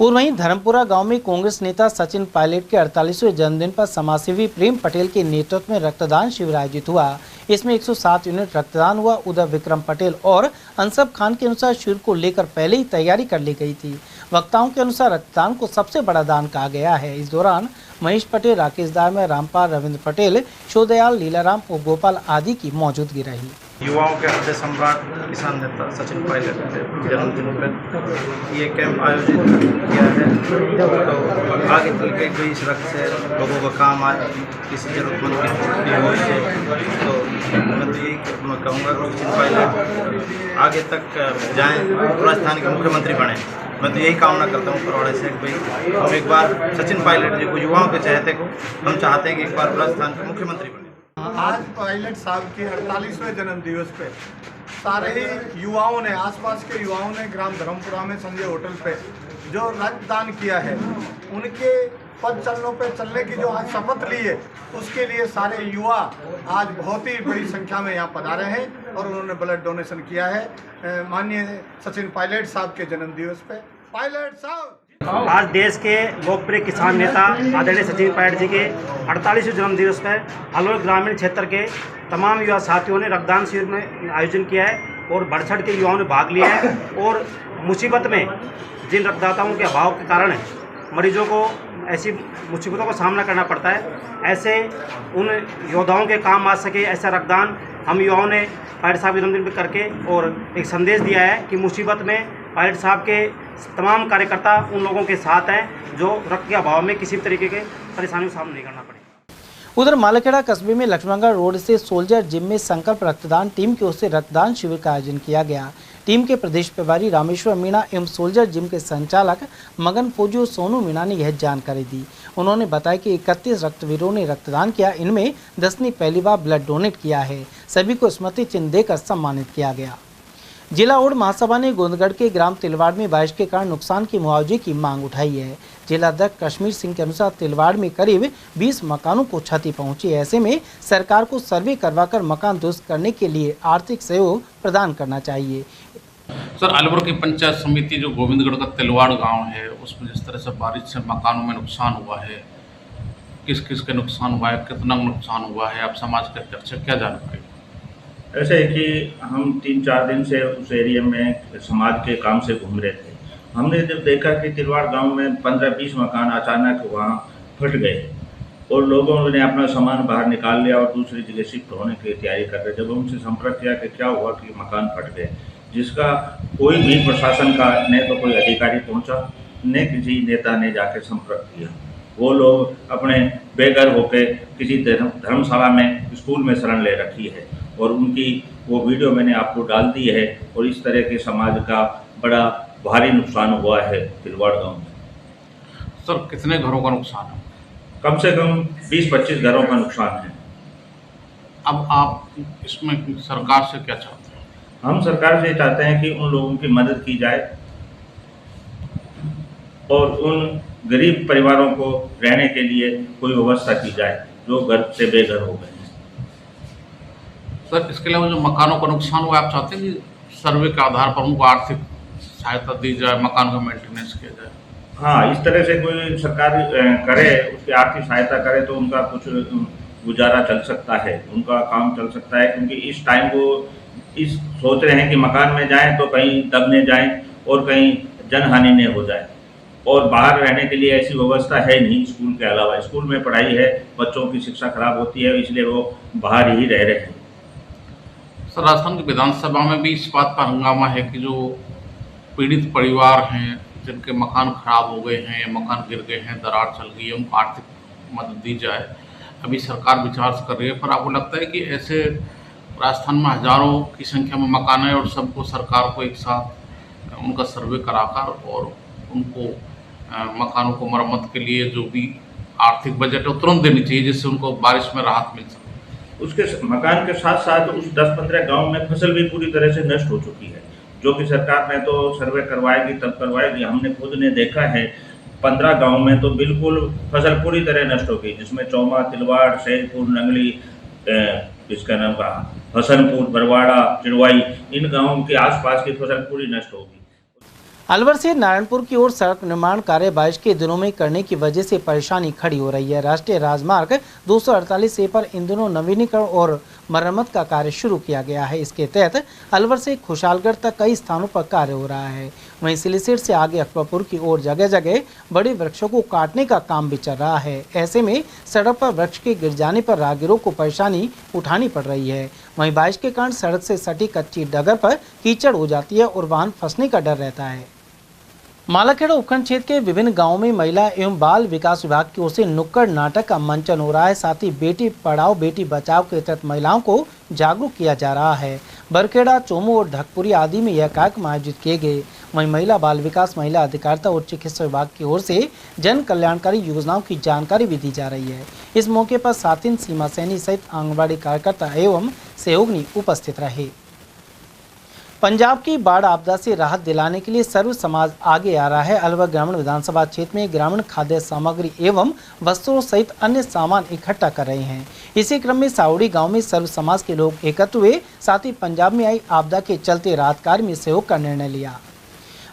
और वहीं धर्मपुरा गांव में कांग्रेस नेता सचिन पायलट के 48वें जन्मदिन पर समाजसेवी प्रेम पटेल के नेतृत्व में रक्तदान शिविर आयोजित हुआ। इसमें 107 यूनिट रक्तदान हुआ। उधर विक्रम पटेल और अंसब खान के अनुसार शिविर को लेकर पहले ही तैयारी कर ली गई थी। वक्ताओं के अनुसार रक्तदान को सबसे बड़ा दान कहा गया है। इस दौरान महेश पटेल, राकेश दामे, रामपाल, रविंद्र पटेल, शोदयाल, लीलाराम और गोपाल आदि की मौजूदगी रही। युवाओं के हृदय सम्राट किसान नेता सचिन पायलट के जन्मदिन पर ये कैंप आयोजित किया है। तो आगे चल के कोई इस रक्त से लोगों का काम आए, किसी जरूरतमंद की पूर्ति हो सके, तो मैं तो यही कहूँगा कि सचिन पायलट आगे तक जाएँ, राजस्थान के मुख्यमंत्री बने। मैं तो यही कामना करता हूँ परवाड़े से कि भाई हम एक बार सचिन पायलट जी को, युवाओं के चहेते को, हम चाहते हैं कि एक बार राजस्थान के मुख्यमंत्री बने। आज पायलट साहब के 48वें जन्म दिवस पे सारे ही युवाओं ने, आसपास के युवाओं ने ग्राम धर्मपुरा में संजय होटल पे जो रक्तदान किया है, उनके पद चरणों पे चलने की जो आज शपथ ली है, उसके लिए सारे युवा आज बहुत ही बड़ी संख्या में यहाँ पधारे हैं और उन्होंने ब्लड डोनेशन किया है माननीय सचिन पायलट साहब के जन्म दिवस पे। पायलट साहब आज देश के लोकप्रिय किसान नेता आदरणीय सचिन पायलट जी के 48वें जन्म दिवस पर अलवर ग्रामीण क्षेत्र के तमाम युवा साथियों ने रक्तदान शिविर में आयोजन किया है और बढ़ चढ़ के युवाओं ने भाग लिया है। और मुसीबत में जिन रक्तदाताओं के अभाव के कारण मरीजों को ऐसी मुसीबतों का सामना करना पड़ता है, ऐसे उन योद्धाओं के काम आ सके ऐसा रक्तदान हम युवाओं ने पायलट साहब के जन्मदिन पर करके और एक संदेश दिया है कि मुसीबत में पायलट साहब के तमाम कार्यकर्ता उन लोगों के साथ हैं जो रक्त के अभाव में किसी भी तरीके के परेशानियों का सामना नहीं करना पड़े। उधर मालखेड़ा कस्बे में लक्ष्मणगढ़ रोड से सोल्जर जिम में संकल्प रक्तदान टीम की ओर से रक्तदान शिविर का आयोजन किया गया। टीम के प्रदेश प्रभारी रामेश्वर मीणा एवं सोल्जर जिम के संचालक मगन फौजी और सोनू मीणा ने यह जानकारी दी। उन्होंने बताया कि 31 रक्तवीरों ने रक्तदान किया। इनमें 10 ने पहली बार ब्लड डोनेट किया है। सभी को स्मृति चिन्ह देकर सम्मानित किया गया। जिला ओड महासभा ने गोंदगढ़ के ग्राम तिलवाड़ में बारिश के कारण नुकसान की मुआवजे की मांग उठाई है। जिला अध्यक्ष कश्मीर सिंह के अनुसार तिलवाड़ में करीब 20 मकानों को क्षति पहुंची है। ऐसे में सरकार को सर्वे करवाकर मकान दुरुस्त करने के लिए आर्थिक सहयोग प्रदान करना चाहिए। सर, अलवर की पंचायत समिति जो गोविंदगढ़ का तिलवाड़ गांव है, उसमें जिस तरह से बारिश से मकानों में नुकसान हुआ है, किस किस के नुकसान हुआ है, कितना नुकसान हुआ है, आप समाज के अध्यक्ष क्या जानकारी? ऐसे है कि हम 3-4 दिन से उस एरिया में समाज के काम से घूम रहे थे। हमने जब देखा कि तिलवाड़ गांव में 15-20 मकान अचानक वहाँ फट गए और लोगों ने अपना सामान बाहर निकाल लिया और दूसरी जगह शिफ्ट होने की तैयारी कर रहे। जब उनसे संपर्क किया कि क्या हुआ कि मकान फट गए, जिसका कोई भी प्रशासन का न तो कोई अधिकारी पहुंचा न किसी नेता ने जाके संपर्क किया। वो लोग अपने बेघर होकर किसी धर्मशाला में स्कूल में शरण ले रखी है और उनकी वो वीडियो मैंने आपको डाल दी है। और इस तरह के समाज का बड़ा भारी नुकसान हुआ है तिलवाड़ गाँव में। सर कितने घरों का नुकसान है? कम से कम 20-25 घरों का नुकसान है। अब आप इसमें सरकार से क्या चाहते हैं? हम सरकार से चाहते हैं कि उन लोगों की मदद की जाए और उन गरीब परिवारों को रहने के लिए कोई व्यवस्था की जाए जो घर से बेघर हो गए हैं। सर इसके अलावा जो मकानों का नुकसान हुआ, आप चाहते हैं कि सर्वे के आधार पर उनको आर्थिक सहायता दी जाए, मकान का मेंटेनेंस किया जाए? हाँ, इस तरह से कोई सरकार करे, उसकी आर्थिक सहायता करे तो उनका कुछ गुजारा चल सकता है, उनका काम चल सकता है। क्योंकि इस टाइम वो इस सोच रहे हैं कि मकान में जाएं तो कहीं दबने जाएं और कहीं जनहानि न हो जाए। और बाहर रहने के लिए ऐसी व्यवस्था है नहीं स्कूल के अलावा। स्कूल में पढ़ाई है, बच्चों की शिक्षा खराब होती है, इसलिए वो बाहर ही रह रहे हैं। सर राजस्थान की विधानसभा में भी इस बात पर हंगामा है कि जो पीड़ित परिवार हैं जिनके मकान खराब हो गए हैं या मकान गिर गए हैं, दरार चल गई है, उनको आर्थिक मदद दी जाए। अभी सरकार विचार कर रही है, पर आपको लगता है कि ऐसे राजस्थान में हजारों की संख्या में मकान है और सबको सरकार को एक साथ उनका सर्वे कराकर और उनको मकानों को मरम्मत के लिए जो भी आर्थिक बजट है वो तुरंत देनी चाहिए, जिससे उनको बारिश में राहत मिल सके। उसके मकान के साथ साथ उस 10-15 गाँव में फसल भी पूरी तरह से नष्ट हो चुकी है, जो कि सरकार ने तो सर्वे करवाएगी तब करवाएगी। हमने खुद ने देखा है 15 गांव में तो बिल्कुल फसल पूरी तरह नष्ट हो गई, जिसमें चौमा, तिलवाड़, सैदपुर, नंगली, इसका नाम कहा हसनपुर, बरवाड़ा, चिड़वाई, इन गाँवों के आसपास की फसल पूरी नष्ट हो गई। अलवर से नारायणपुर की ओर सड़क निर्माण कार्य बारिश के दिनों में करने की वजह से परेशानी खड़ी हो रही है। राष्ट्रीय राजमार्ग 248 पर इन दिनों नवीनीकरण और मरम्मत का कार्य शुरू किया गया है। इसके तहत अलवर से खुशालगढ़ तक कई स्थानों पर कार्य हो रहा है। वहीं सिलीसेट से आगे अकबरपुर की ओर जगह जगह बड़े वृक्षों को काटने का काम भी चल रहा है। ऐसे में सड़क पर वृक्ष के गिर जाने पर राहगीरों को परेशानी उठानी पड़ रही है। वहीं बारिश के कारण सड़क से सटी कच्ची डगर पर कीचड़ हो जाती है और वाहन फंसने का डर रहता है। मालाखेड़ा उपखंड क्षेत्र के विभिन्न गांवों में महिला एवं बाल विकास विभाग की ओर से नुक्कड़ नाटक का मंचन हो रहा है। साथ ही बेटी पढ़ाओ बेटी बचाओ के तहत महिलाओं को जागरूक किया जा रहा है। बरखेड़ा, चोमू और ढकपुरी आदि में यह कार्यक्रम आयोजित किए गए। वहीं महिला बाल विकास, महिला अधिकारिता और चिकित्सा विभाग की ओर से जन कल्याणकारी योजनाओं की जानकारी भी दी जा रही है। इस मौके पर सातिन, सीमा सैनी सहित आंगनबाड़ी कार्यकर्ता एवं सहयोगी उपस्थित रहे। पंजाब की बाढ़ आपदा से राहत दिलाने के लिए सर्व समाज आगे आ रहा है। अलवर ग्रामीण विधानसभा क्षेत्र में ग्रामीण खाद्य सामग्री एवं वस्त्रों सहित अन्य सामान इकट्ठा कर रहे हैं। इसी क्रम में सावड़ी गांव में सर्व समाज के लोग एकत्र हुए, साथ ही पंजाब में आई आपदा के चलते राहत कार्य में सहयोग का निर्णय लिया।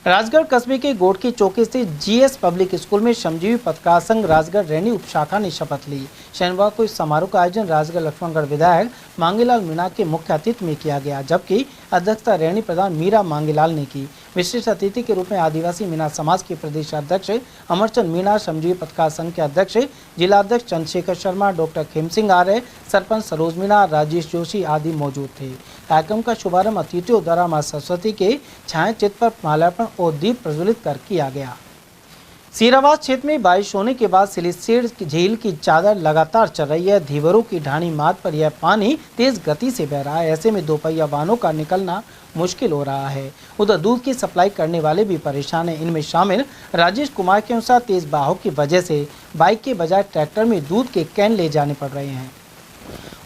राजगढ़ कस्बे के गोटकी चौकी से जीएस पब्लिक स्कूल में श्रमजीवी पत्रकार संघ राजगढ़ रैनी उपशाखा ने शपथ ली। शनिवार को इस समारोह का आयोजन राजगढ़ लक्ष्मणगढ़ विधायक मांगीलाल मीणा के मुख्य अतिथि में किया गया, जबकि अध्यक्षता रैनी प्रधान मीरा मांगीलाल ने की। विशिष्ट अतिथि के रूप में आदिवासी मीणा समाज के प्रदेश अध्यक्ष अमरचंद मीणा, श्रमजीवी पत्रकार संघ के अध्यक्ष जिला अध्यक्ष चंद्रशेखर शर्मा, डॉक्टर खेमसिंह आर्य, सरपंच सरोज मीणा, राजेश जोशी आदि मौजूद थे। कार्यक्रम का शुभारंभ अतिथियों द्वारा मां सरस्वती के छाया चित्र पर माल्यार्पण और दीप प्रज्वलित कर किया गया। सीरावाद क्षेत्र में बारिश होने के बाद सिलीसेट झील की चादर लगातार चल रही है। धीवरों की ढाणी मार्ग पर यह पानी तेज गति से बह रहा है। ऐसे में दोपहिया वाहनों का निकलना मुश्किल हो रहा है। उधर दूध की सप्लाई करने वाले भी परेशान हैं। इनमें शामिल राजेश कुमार के अनुसार तेज बहाव की वजह से बाइक के बजाय ट्रैक्टर में दूध के कैन ले जाने पड़ रहे हैं।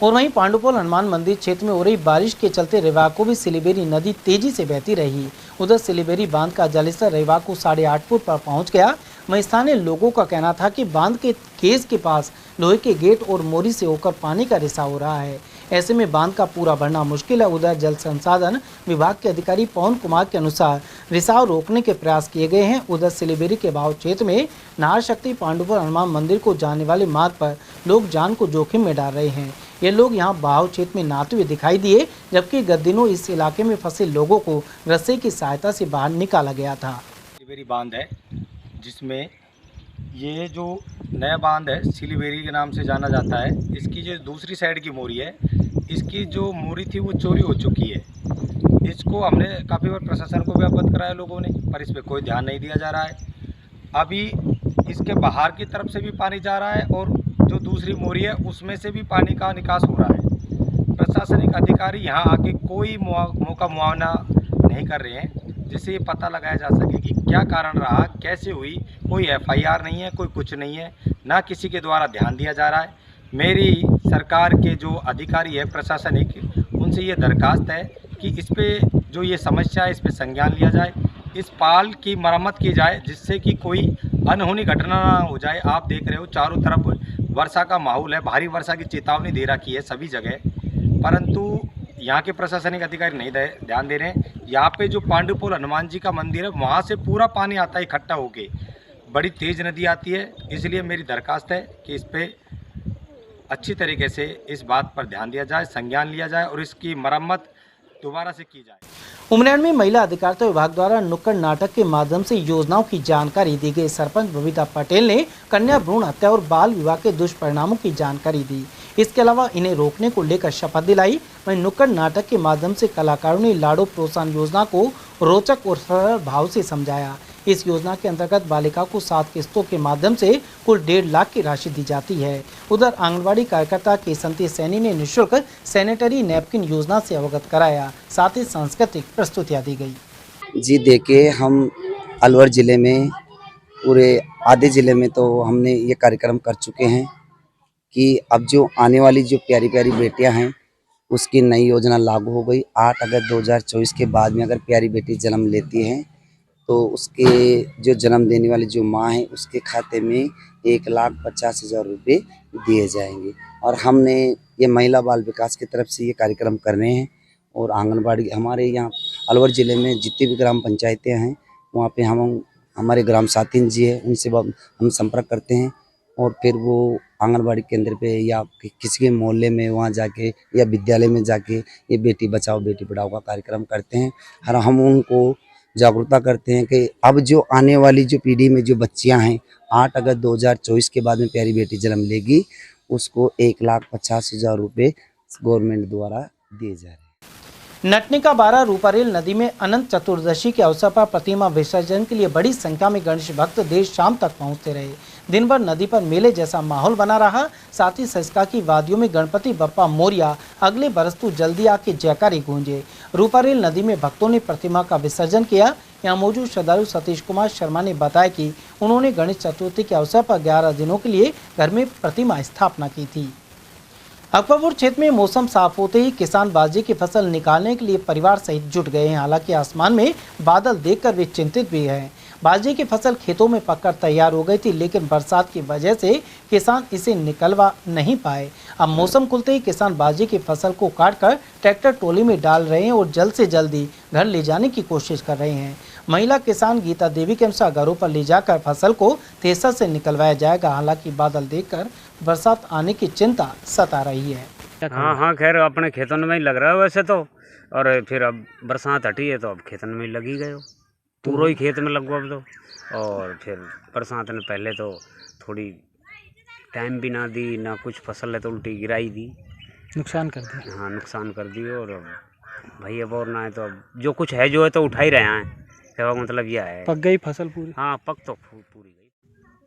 और वहीं पांडुपोल हनुमान मंदिर क्षेत्र में हो रही बारिश के चलते रेवाको भी सिलीबेरी नदी तेजी से बहती रही। उधर सिलीबेरी बांध का जलस्तर रेवाको 8.5 फुट पर पहुंच गया। वहीं स्थानीय लोगों का कहना था कि बांध के केस के पास लोहे के गेट और मोरी से होकर पानी का रिसाव हो रहा है। ऐसे में बांध का पूरा भरना मुश्किल है। उधर जल संसाधन विभाग के अधिकारी पवन कुमार के अनुसार रिसाव रोकने के प्रयास किए गए हैं। उधर सिलीबेरी के भाव क्षेत्र में नाहर शक्ति पांडुपुर हनुमान मंदिर को जाने वाले मार्ग पर लोग जान को जोखिम में डाल रहे हैं। ये लोग यहां बहाव क्षेत्र में नहाते हुए दिखाई दिए, जबकि गत दिनों इस इलाके में फंसे लोगों को रस्से की सहायता से बाहर निकाला गया था। सिलीबेरी बांध है, जिसमें ये जो नया बांध है सिलीबेरी के नाम से जाना जाता है। इसकी जो दूसरी साइड की मोरी है, इसकी जो मोरी थी वो चोरी हो चुकी है। इसको हमने काफ़ी बार प्रशासन को भी अवगत कराया लोगों ने, पर इस पर कोई ध्यान नहीं दिया जा रहा है। अभी इसके बाहर की तरफ से भी पानी जा रहा है और जो दूसरी मोरी है उसमें से भी पानी का निकास हो रहा है। प्रशासनिक अधिकारी यहाँ आके कोई मौका मुआवना नहीं कर रहे हैं, जिससे ये पता लगाया जा सके कि क्या कारण रहा, कैसे हुई। कोई FIR नहीं है, कोई कुछ नहीं है, ना किसी के द्वारा ध्यान दिया जा रहा है। मेरी सरकार के जो अधिकारी है प्रशासनिक, उनसे ये दरखास्त है कि इस पे जो ये समस्या है इस पे संज्ञान लिया जाए, इस पाल की मरम्मत की जाए, जिससे कि कोई अनहोनी घटना ना हो जाए। आप देख रहे हो चारों तरफ वर्षा का माहौल है, भारी वर्षा की चेतावनी दे रखी है सभी जगह, परंतु यहाँ के प्रशासनिक अधिकारी नहीं ध्यान दे रहे हैं। यहाँ पे जो पांडुपुर हनुमान जी का मंदिर है, वहाँ से पूरा पानी आता है इकट्ठा होके, बड़ी तेज़ नदी आती है। इसलिए मेरी दरखास्त है कि इस पे अच्छी तरीके से इस बात पर ध्यान दिया जाए, संज्ञान लिया जाए और इसकी मरम्मत दोबारा से की जाए। उमरेड में महिला अधिकारिता विभाग द्वारा नुक्कड़ नाटक के माध्यम से योजनाओं की जानकारी दी गई। सरपंच बबीता पटेल ने कन्या भ्रूण हत्या और बाल विवाह के दुष्परिणामों की जानकारी दी। इसके अलावा इन्हें रोकने को लेकर शपथ दिलाई। वहीं नुक्कड़ नाटक के माध्यम से कलाकारों ने लाड़ो प्रोत्साहन योजना को रोचक और सरल भाव से समझाया। इस योजना के अंतर्गत बालिका को 7 किस्तों के माध्यम से कुल 1.5 लाख की राशि दी जाती है। उधर आंगनबाड़ी कार्यकर्ता केसंती सैनी ने निःशुल्क सैनिटरी नैपकिन योजना से अवगत कराया, साथ ही सांस्कृतिक प्रस्तुतियां दी गई। जी देखिए, हम अलवर ज़िले में पूरे आधे ज़िले में तो हमने ये कार्यक्रम कर चुके हैं कि अब जो आने वाली जो प्यारी प्यारी बेटियां हैं उसकी नई योजना लागू हो गई। 8 अगस्त 2024 के बाद में अगर प्यारी बेटी जन्म लेती है तो उसके जो जन्म देने वाली जो माँ है उसके खाते में 1,50,000 रुपये दिए जाएंगे। और हमने ये महिला बाल विकास की तरफ से ये कार्यक्रम कर रहे हैं। और आंगनबाड़ी हमारे यहाँ अलवर ज़िले में जितनी भी ग्राम पंचायतें हैं वहाँ पे हम हमारे ग्राम साथी जी है, उनसे हम संपर्क करते हैं और फिर वो आंगनबाड़ी केंद्र पे या किसी के मोहल्ले में वहाँ जाके या विद्यालय में जाके ये बेटी बचाओ बेटी पढ़ाओ का कार्यक्रम करते हैं। और हम उनको जागरूकता करते हैं कि अब जो आने वाली जो पीढ़ी में जो बच्चियां हैं 8 अगस्त 2024 के बाद में प्यारी बेटी जन्म लेगी, उसको 1,50,000 रुपये गवर्नमेंट द्वारा दिए जा रहे हैं। नटनिका 12 रूपारेल नदी में अनंत चतुर्दशी के अवसर पर प्रतिमा विसर्जन के लिए बड़ी संख्या में गणेश भक्त देर शाम तक पहुंचते रहे। दिन भर नदी पर मेले जैसा माहौल बना रहा। साथ ही सस्का की वादियों में गणपति बप्पा मोरिया अगले बरस तू जल्दी आके जयकारे गूंजे। रूपारेल नदी में भक्तों ने प्रतिमा का विसर्जन किया। यहाँ मौजूद श्रद्धालु सतीश कुमार शर्मा ने बताया कि उन्होंने गणेश चतुर्थी के अवसर पर 11 दिनों के लिए घर में प्रतिमा स्थापना की थी। अकबरपुर क्षेत्र में मौसम साफ होते ही किसान बाजरे की फसल निकालने के लिए परिवार सहित जुट गए हैं। हालांकि आसमान में बादल देखकर वे चिंतित भी हैं। बाजरे की फसल खेतों में पककर तैयार हो गई थी, लेकिन बरसात की वजह से किसान इसे निकलवा नहीं पाए। अब मौसम खुलते ही किसान बाजरे की फसल को काटकर ट्रैक्टर ट्रॉली में डाल रहे हैं और जल्द से जल्द ही घर ले जाने की कोशिश कर रहे हैं। महिला किसान गीता देवी के अनुसार घरों पर ले जाकर फसल को थ्रेसर से निकलवाया जाएगा। हालांकि बादल देखकर बरसात आने की चिंता सता रही है। हाँ, खैर अपने खेतों में ही लग रहा है वैसे तो, और फिर अब बरसात हटी है तो अब खेतों में लगी गए हो, पूरा ही खेत में लगो अब तो। और फिर बरसात ने पहले तो थोड़ी टाइम भी ना दी, ना कुछ फसल है तो उल्टी गिराई दी, नुकसान कर दी। हाँ, नुकसान कर दी। और भाई अब और ना है तो अब जो कुछ है जो है तो उठा ही रहे हैं। मतलब यह है पक गई फसल पूरी। हाँ, पक तो पूरी गई।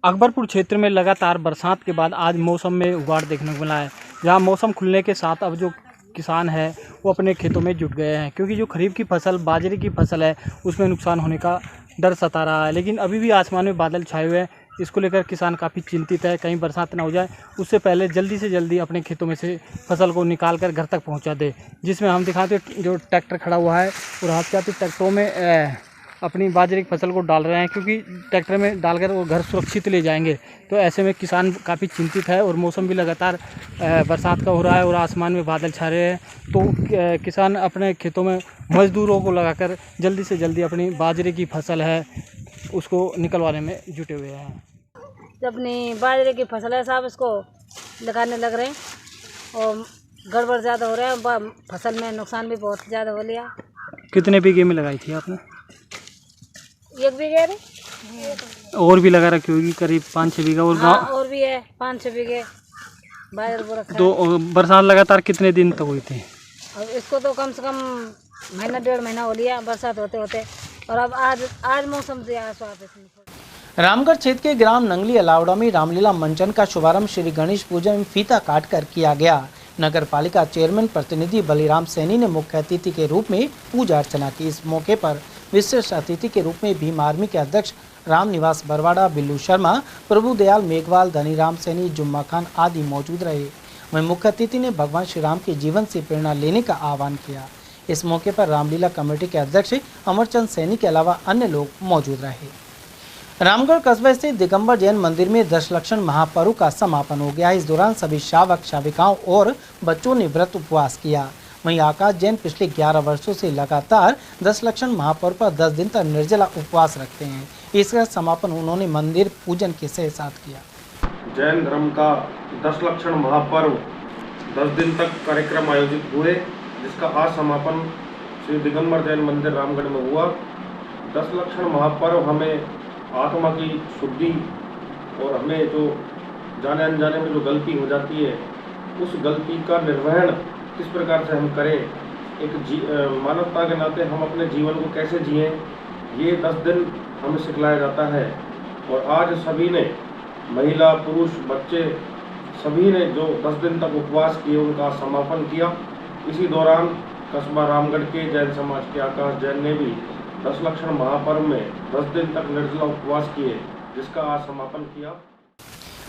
अकबरपुर क्षेत्र में लगातार बरसात के बाद आज मौसम में उगाड़ देखने को मिला है। जहां मौसम खुलने के साथ अब जो किसान है वो अपने खेतों में जुट गए हैं, क्योंकि जो खरीफ की फसल बाजरे की फसल है उसमें नुकसान होने का डर सता रहा है। लेकिन अभी भी आसमान में बादल छाए हुए हैं, इसको लेकर किसान काफ़ी चिंतित है। कहीं बरसात ना हो जाए, उससे पहले जल्दी से जल्दी अपने खेतों में से फसल को निकाल कर घर तक पहुंचा दे। जिसमें हम दिखाते जो ट्रैक्टर खड़ा हुआ है और हाथ के ट्रैक्टरों में अपनी बाजरे की फसल को डाल रहे हैं, क्योंकि ट्रैक्टर में डालकर वो घर सुरक्षित ले जाएंगे। तो ऐसे में किसान काफ़ी चिंतित है और मौसम भी लगातार बरसात का हो रहा है और आसमान में बादल छा रहे हैं। तो किसान अपने खेतों में मजदूरों को लगाकर जल्दी से जल्दी अपनी बाजरे की फसल है उसको निकलवाने में जुटे हुए हैं। अपनी बाजरे की फसल है साहब, इसको लगाने लग रहे हैं और गड़बड़ ज़्यादा हो रहा है, फसल में नुकसान भी बहुत ज़्यादा हो लिया। कितने बीघे में लगाई थी आपने? 1 बीघे रे। और भी लगा रखी होगी करीब 5-6 बीघा और हाँ, और भी है 5-6 बीघे बाजरे को रखा है। तो बरसात लगातार कितने दिन तक हुई थी? अब इसको तो कम से कम महीना 1.5 महीना हो लिया बरसात होते होते, और अब आज मौसम से रामगढ़ क्षेत्र के ग्राम नंगली अलावड़ा में रामलीला मंचन का शुभारंभ श्री गणेश पूजन में फीता काटकर किया गया। नगर पालिका चेयरमैन प्रतिनिधि बलिराम सैनी ने मुख्य अतिथि के रूप में पूजा अर्चना की। इस मौके पर विशिष्ट अतिथि के रूप में भीम आर्मी के अध्यक्ष राम निवास बरवाड़ा, बिल्लू शर्मा, प्रभु दयाल मेघवाल, धनीराम सैनी, जुम्मा खान आदि मौजूद रहे। वहीं मुख्य अतिथि ने भगवान श्री राम के जीवन से प्रेरणा लेने का आह्वान किया। इस मौके पर रामलीला कमेटी के अध्यक्ष अमरचंद सैनी के अलावा अन्य लोग मौजूद रहे। रामगढ़ कस्बे स्थित दिगंबर जैन मंदिर में दशलक्षण महापर्व का समापन हो गया। इस दौरान सभी शावक शाविकाओं और बच्चों ने व्रत उपवास किया। वहीं आकाश जैन पिछले 11 वर्षों से लगातार दशलक्षण महापर्व पर 10 दिन तक निर्जला उपवास रखते हैं। इसका समापन उन्होंने मंदिर पूजन के साथ किया। जैन धर्म का दशलक्षण महापर्व 10 दिन तक कार्यक्रम आयोजित हुए, जिसका आज समापन श्री दिगंबर जैन मंदिर रामगढ़ में हुआ। दशलक्षण महापर्व हमें आत्मा की शुद्धि और हमें जो जाने अनजाने में जो गलती हो जाती है उस गलती का निर्वहन किस प्रकार से हम करें, एक मानवता के नाते हम अपने जीवन को कैसे जिएं, ये 10 दिन हमें सिखलाया जाता है। और आज सभी ने, महिला पुरुष बच्चे सभी ने जो 10 दिन तक उपवास किए उनका समापन किया। इसी दौरान कस्बा रामगढ़ के जैन समाज के आकाश जैन ने भी दशलक्षण महापर्व में 10 दिन तक निर्जला उपवास किए, जिसका आज समापन किया।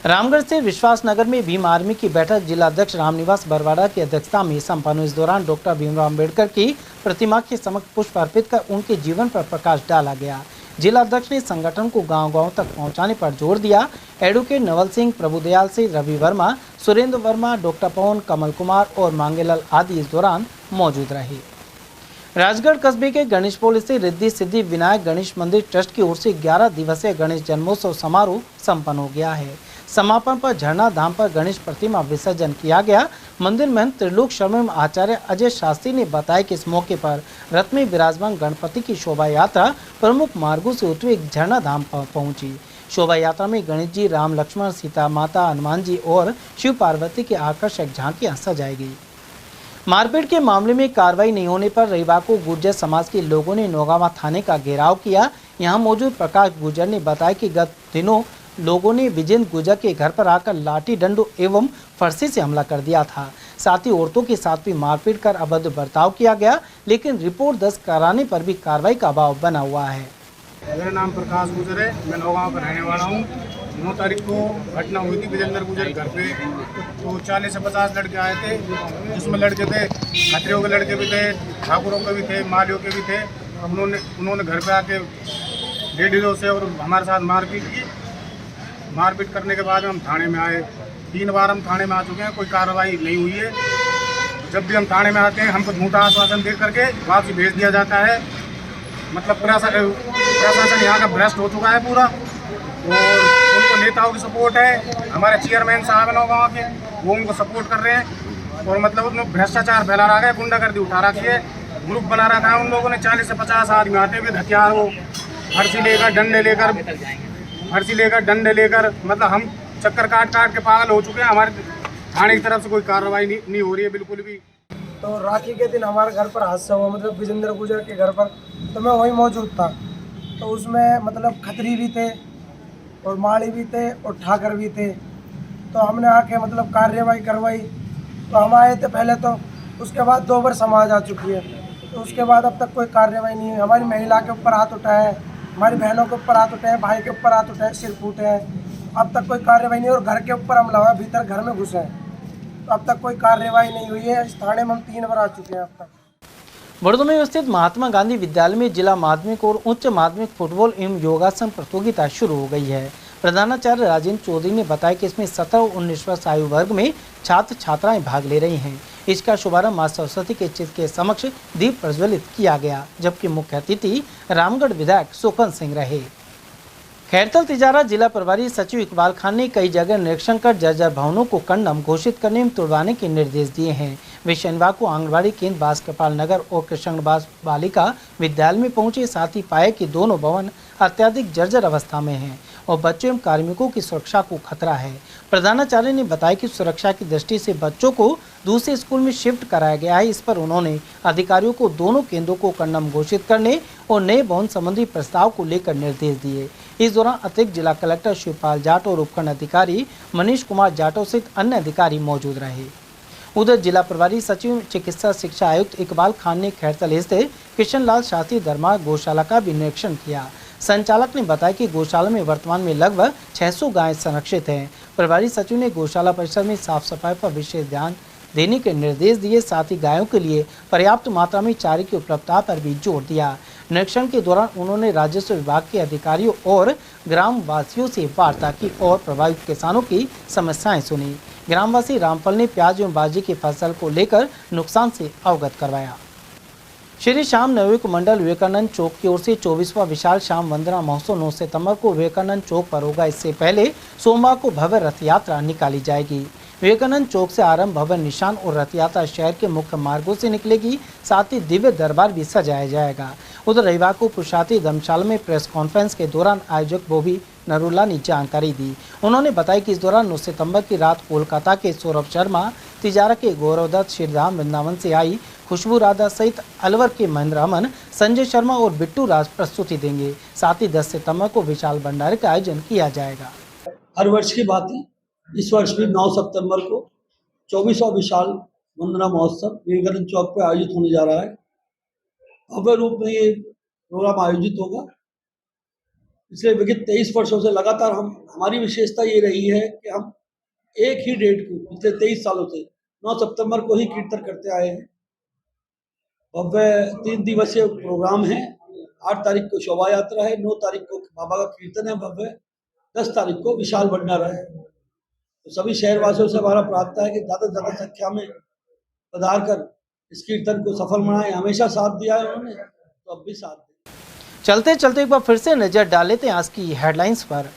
रामगढ़ से विश्वास नगर में भीम आर्मी की बैठक जिला अध्यक्ष रामनिवास बरवाड़ा की अध्यक्षता में संपन्न हुई। इस दौरान डॉक्टर भीमराव अम्बेडकर की प्रतिमा के समक्ष पुष्प अर्पित कर उनके जीवन पर प्रकाश डाला गया। जिला अध्यक्ष ने संगठन को गांव-गांव तक पहुंचाने पर जोर दिया। एडवोकेट नवल सिंह, प्रभुदयाल सिंह, रवि वर्मा, सुरेंद्र वर्मा, डॉक्टर पवन, कमल कुमार और मांगेलाल आदि इस दौरान मौजूद रहे। राजगढ़ कस्बे के गणेशपोल स्थित रिद्धि सिद्धि विनायक गणेश मंदिर ट्रस्ट की ओर से 11 दिवसीय गणेश जन्मोत्सव समारोह संपन्न हो गया है। समापन पर झरना धाम पर गणेश प्रतिमा विसर्जन किया गया। मंदिर महंत त्रिलोक शर्मा एवं आचार्य अजय शास्त्री ने बताया कि इस मौके पर रथ में विराजमान गणपति की शोभा यात्रा प्रमुख मार्गों से होते हुए झरना धाम पहुंची। शोभा यात्रा में गणेश जी, राम लक्ष्मण, सीता माता, हनुमान जी और शिव पार्वती की आकर्षक झांकियां सजाई गई। मारपीट के मामले में कार्रवाई नहीं होने पर रविवार को गुर्जर समाज के लोगों ने नौगावा थाने का घेराव किया। यहां मौजूद प्रकाश गुर्जर ने बताया कि गत दिनों लोगों ने विजेंद्र गुर्जर के घर पर आकर लाठी डंडों एवं फरसी से हमला कर दिया था। साथ ही औरतों के साथ भी मारपीट कर अभद्र बर्ताव किया गया, लेकिन रिपोर्ट दर्ज कराने पर भी कार्रवाई का अभाव बना हुआ है। मेरा नाम प्रकाश गुर्जर है, मैं नौगांव का रहने वाला हूँ। 9 तारीख को घटना हुई थी विजेंद्र गुर्जर घर पे, तो 40 से 50 लड़के आए थे, जिसमें लड़के थे खत्रियों के लड़के भी थे, ठाकुरों के भी थे, मालियों के भी थे। उन्होंने घर पे आके लेडीजों से और हमारे साथ मारपीट की। मारपीट करने के बाद हम थाने में आए। 3 बार हम थाने में आ चुके हैं, कोई कार्रवाई नहीं हुई है। जब भी हम थाने में आते हैं हमको झूठा आश्वासन दे करके वापसी भेज दिया जाता है। मतलब प्रशासन यहाँ का भ्रष्ट हो चुका है पूरा, और उनको नेताओं की सपोर्ट है। हमारे चेयरमैन साहब है नौगांव के, वो उनको सपोर्ट कर रहे हैं और मतलब उन्होंने भ्रष्टाचार फैला रखा है, गुंडागर्दी उठा रखी है। ग्रुप बना रखा है उन लोगों ने। 40 से 50 आदमी आते हुए हथियार, वो फर्जी लेकर डंडे लेकर मतलब हम चक्कर काट के पागल हो चुके हैं। हमारे थाने की तरफ से कोई कार्रवाई नहीं हो रही है बिल्कुल भी। तो राखी के दिन हमारे घर पर हादसा हुआ, मतलब विजेंद्र गुर्जर के घर पर, तो मैं वहीं मौजूद था। तो उसमें मतलब खत्री भी थे और माड़ी भी थे और ठाकर भी थे। तो हमने आके मतलब कार्यवाही करवाई। तो हम आए थे पहले, तो उसके बाद 2 बार समाज आ चुकी है, तो उसके बाद अब तक कोई कार्रवाई नहीं हुई। हमारी महिला के ऊपर हाथ उठाए हैं, हमारी बहनों के ऊपर हाथ उठाए, भाई के ऊपर हाथ उठाए, सिर फूटे हैं। अब तक कोई कार्रवाई नहीं। और घर के ऊपर हमला हुआ, भीतर घर में घुसे हैं, तो अब तक कोई कार्रवाई नहीं हुई है। इस थाने में हम 3 बार आ चुके हैं अब तक। बड़ौदा में स्थित महात्मा गांधी विद्यालय में जिला माध्यमिक और उच्च माध्यमिक फुटबॉल एवं योगासन प्रतियोगिता शुरू हो गई है। प्रधानाचार्य राजेंद्र चौधरी ने बताया कि इसमें 17 और 19 वर्ष आयु वर्ग में छात्र छात्राएं भाग ले रही हैं। इसका शुभारंभ मां सरस्वती के चित्र के समक्ष दीप प्रज्वलित किया गया, जबकि मुख्य अतिथि रामगढ़ विधायक सुखन सिंह रहे। खैरतल तिजारा जिला प्रभारी सचिव इकबाल खान ने कई जगह निरीक्षण कर जर्जर भवनों को कंडम घोषित करने में तुड़वाने के निर्देश दिए हैं। वे शनिवार को आंगनबाड़ी केंद्र बासकपाल नगर और कृष्णबास बालिका विद्यालय में पहुंचे, साथ ही पाया कि दोनों भवन अत्यधिक जर्जर अवस्था में हैं और बच्चों एवं कार्मिकों की सुरक्षा को खतरा है। प्रधानाचार्य ने बताया कि सुरक्षा की दृष्टि से बच्चों को दूसरे स्कूल में शिफ्ट कराया गया है। इस पर उन्होंने अधिकारियों को दोनों केंद्रों को कंडम घोषित करने और नए भवन संबंधी प्रस्ताव को लेकर निर्देश दिए। इस दौरान अतिरिक्त जिला कलेक्टर शिवपाल जाट और उपखंड अधिकारी मनीष कुमार जाटव सहित अन्य अधिकारी मौजूद रहे। उधर जिला प्रभारी सचिव चिकित्सा शिक्षा आयुक्त इकबाल खान ने खैरतल स्थित कृष्णलाल शास्त्री दरबार गौशाला का भी निरीक्षण किया। संचालक ने बताया कि गौशाला में वर्तमान में लगभग 600 गायें संरक्षित हैं। प्रभारी सचिव ने गौशाला परिसर में साफ सफाई पर विशेष ध्यान देने के निर्देश दिए, साथ ही गायों के लिए पर्याप्त मात्रा में चारे की उपलब्धता पर भी जोर दिया। निरीक्षण के दौरान उन्होंने राजस्व विभाग के अधिकारियों और ग्रामवासियों से वार्ता की और प्रभावित किसानों की समस्याएं सुनी। ग्रामवासी रामफल ने प्याज एवं बाजरे की फसल को लेकर नुकसान से अवगत करवाया। श्री श्याम नवयुग मंडल विवेकानंद चौक की ओर से 24वां विशाल श्याम वंदना महोत्सव 9 सितंबर को विवेकानंद चौक पर होगा। इससे पहले सोमवार को भव्य रथ यात्रा निकाली जाएगी। विवेकानंद चौक से आरंभ भव्य निशान और रथ यात्रा शहर के मुख्य मार्गों से निकलेगी, साथ ही दिव्य दरबार भी सजाया जाएगा। उधर रविवार को पुरुषार्थी धर्मशाला में प्रेस कॉन्फ्रेंस के दौरान आयोजक बोबी नरूला ने जानकारी दी। उन्होंने बताया कि इस दौरान 9 सितंबर की रात कोलकाता के सौरभ शर्मा, तिजारा के गौरवदत्त, श्रीधाम वृंदावन से आई खुशबू राधा सहित अलवर के महेंद्र अमन, संजय शर्मा और बिट्टू राज प्रस्तुति देंगे। साथ ही 10 सितंबर को विशाल भंडारे का आयोजन किया जाएगा। हर वर्ष की बात है, इस वर्ष भी 9 सितंबर को 24वां विशाल वंदना महोत्सव विवेकानंद चौक पर आयोजित होने जा रहा है। भव्य रूप में ये प्रोग्राम आयोजित होगा। पिछले विगत 23 वर्षों से लगातार हमारी विशेषता ये रही है कि हम एक ही डेट को पिछले 23 सालों से 9 सितंबर को ही कीर्तन करते आए हैं। भव्य 3 दिवसीय प्रोग्राम है। 8 तारीख को शोभा यात्रा है, 9 तारीख को बाबा का कीर्तन है भव्य, 10 तारीख को विशाल भंडारा है। तो सभी शहरवासियों से हमारा प्रार्थना है कि ज़्यादा से ज़्यादा संख्या में पधार कर इस कीर्तन को सफल बनाएं। हमेशा साथ दिया है उन्होंने, तो अब भी साथ दें। चलते चलते एक बार फिर से नजर डाल लेते हैं आज की हेडलाइंस पर।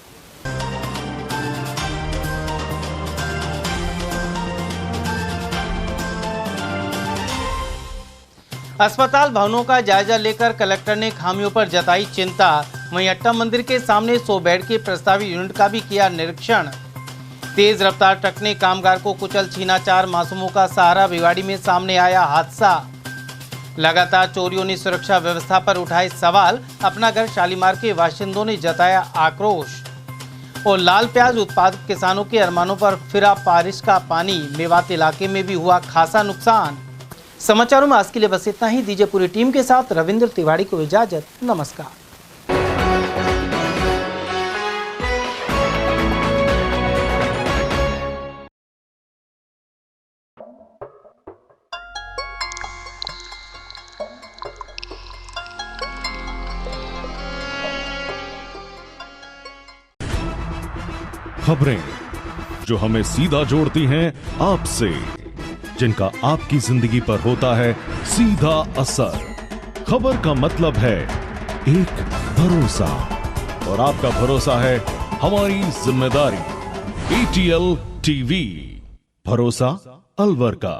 अस्पताल भवनों का जायजा लेकर कलेक्टर ने खामियों पर जताई चिंता। वहीं अट्टा मंदिर के सामने 100 बेड के प्रस्तावित यूनिट का भी किया निरीक्षण। तेज रफ्तार ट्रक ने कामगार को कुचल छीना, 4 मासूमों का सहारा। भिवाड़ी में सामने आया हादसा। लगातार चोरियों ने सुरक्षा व्यवस्था पर उठाए सवाल। अपना घर शालीमार के बाशिंदों ने जताया आक्रोश। और लाल प्याज उत्पादक किसानों के अरमानों पर फिरा बारिश का पानी। मेवात इलाके में भी हुआ खासा नुकसान। समाचारों में आज के लिए बस इतना ही। दीजिए पूरी टीम के साथ रविंद्र तिवारी को इजाजत। नमस्कार। खबरें जो हमें सीधा जोड़ती हैं आपसे, जिनका आपकी जिंदगी पर होता है सीधा असर। खबर का मतलब है एक भरोसा, और आपका भरोसा है हमारी जिम्मेदारी। ATL TV, भरोसा अलवर का।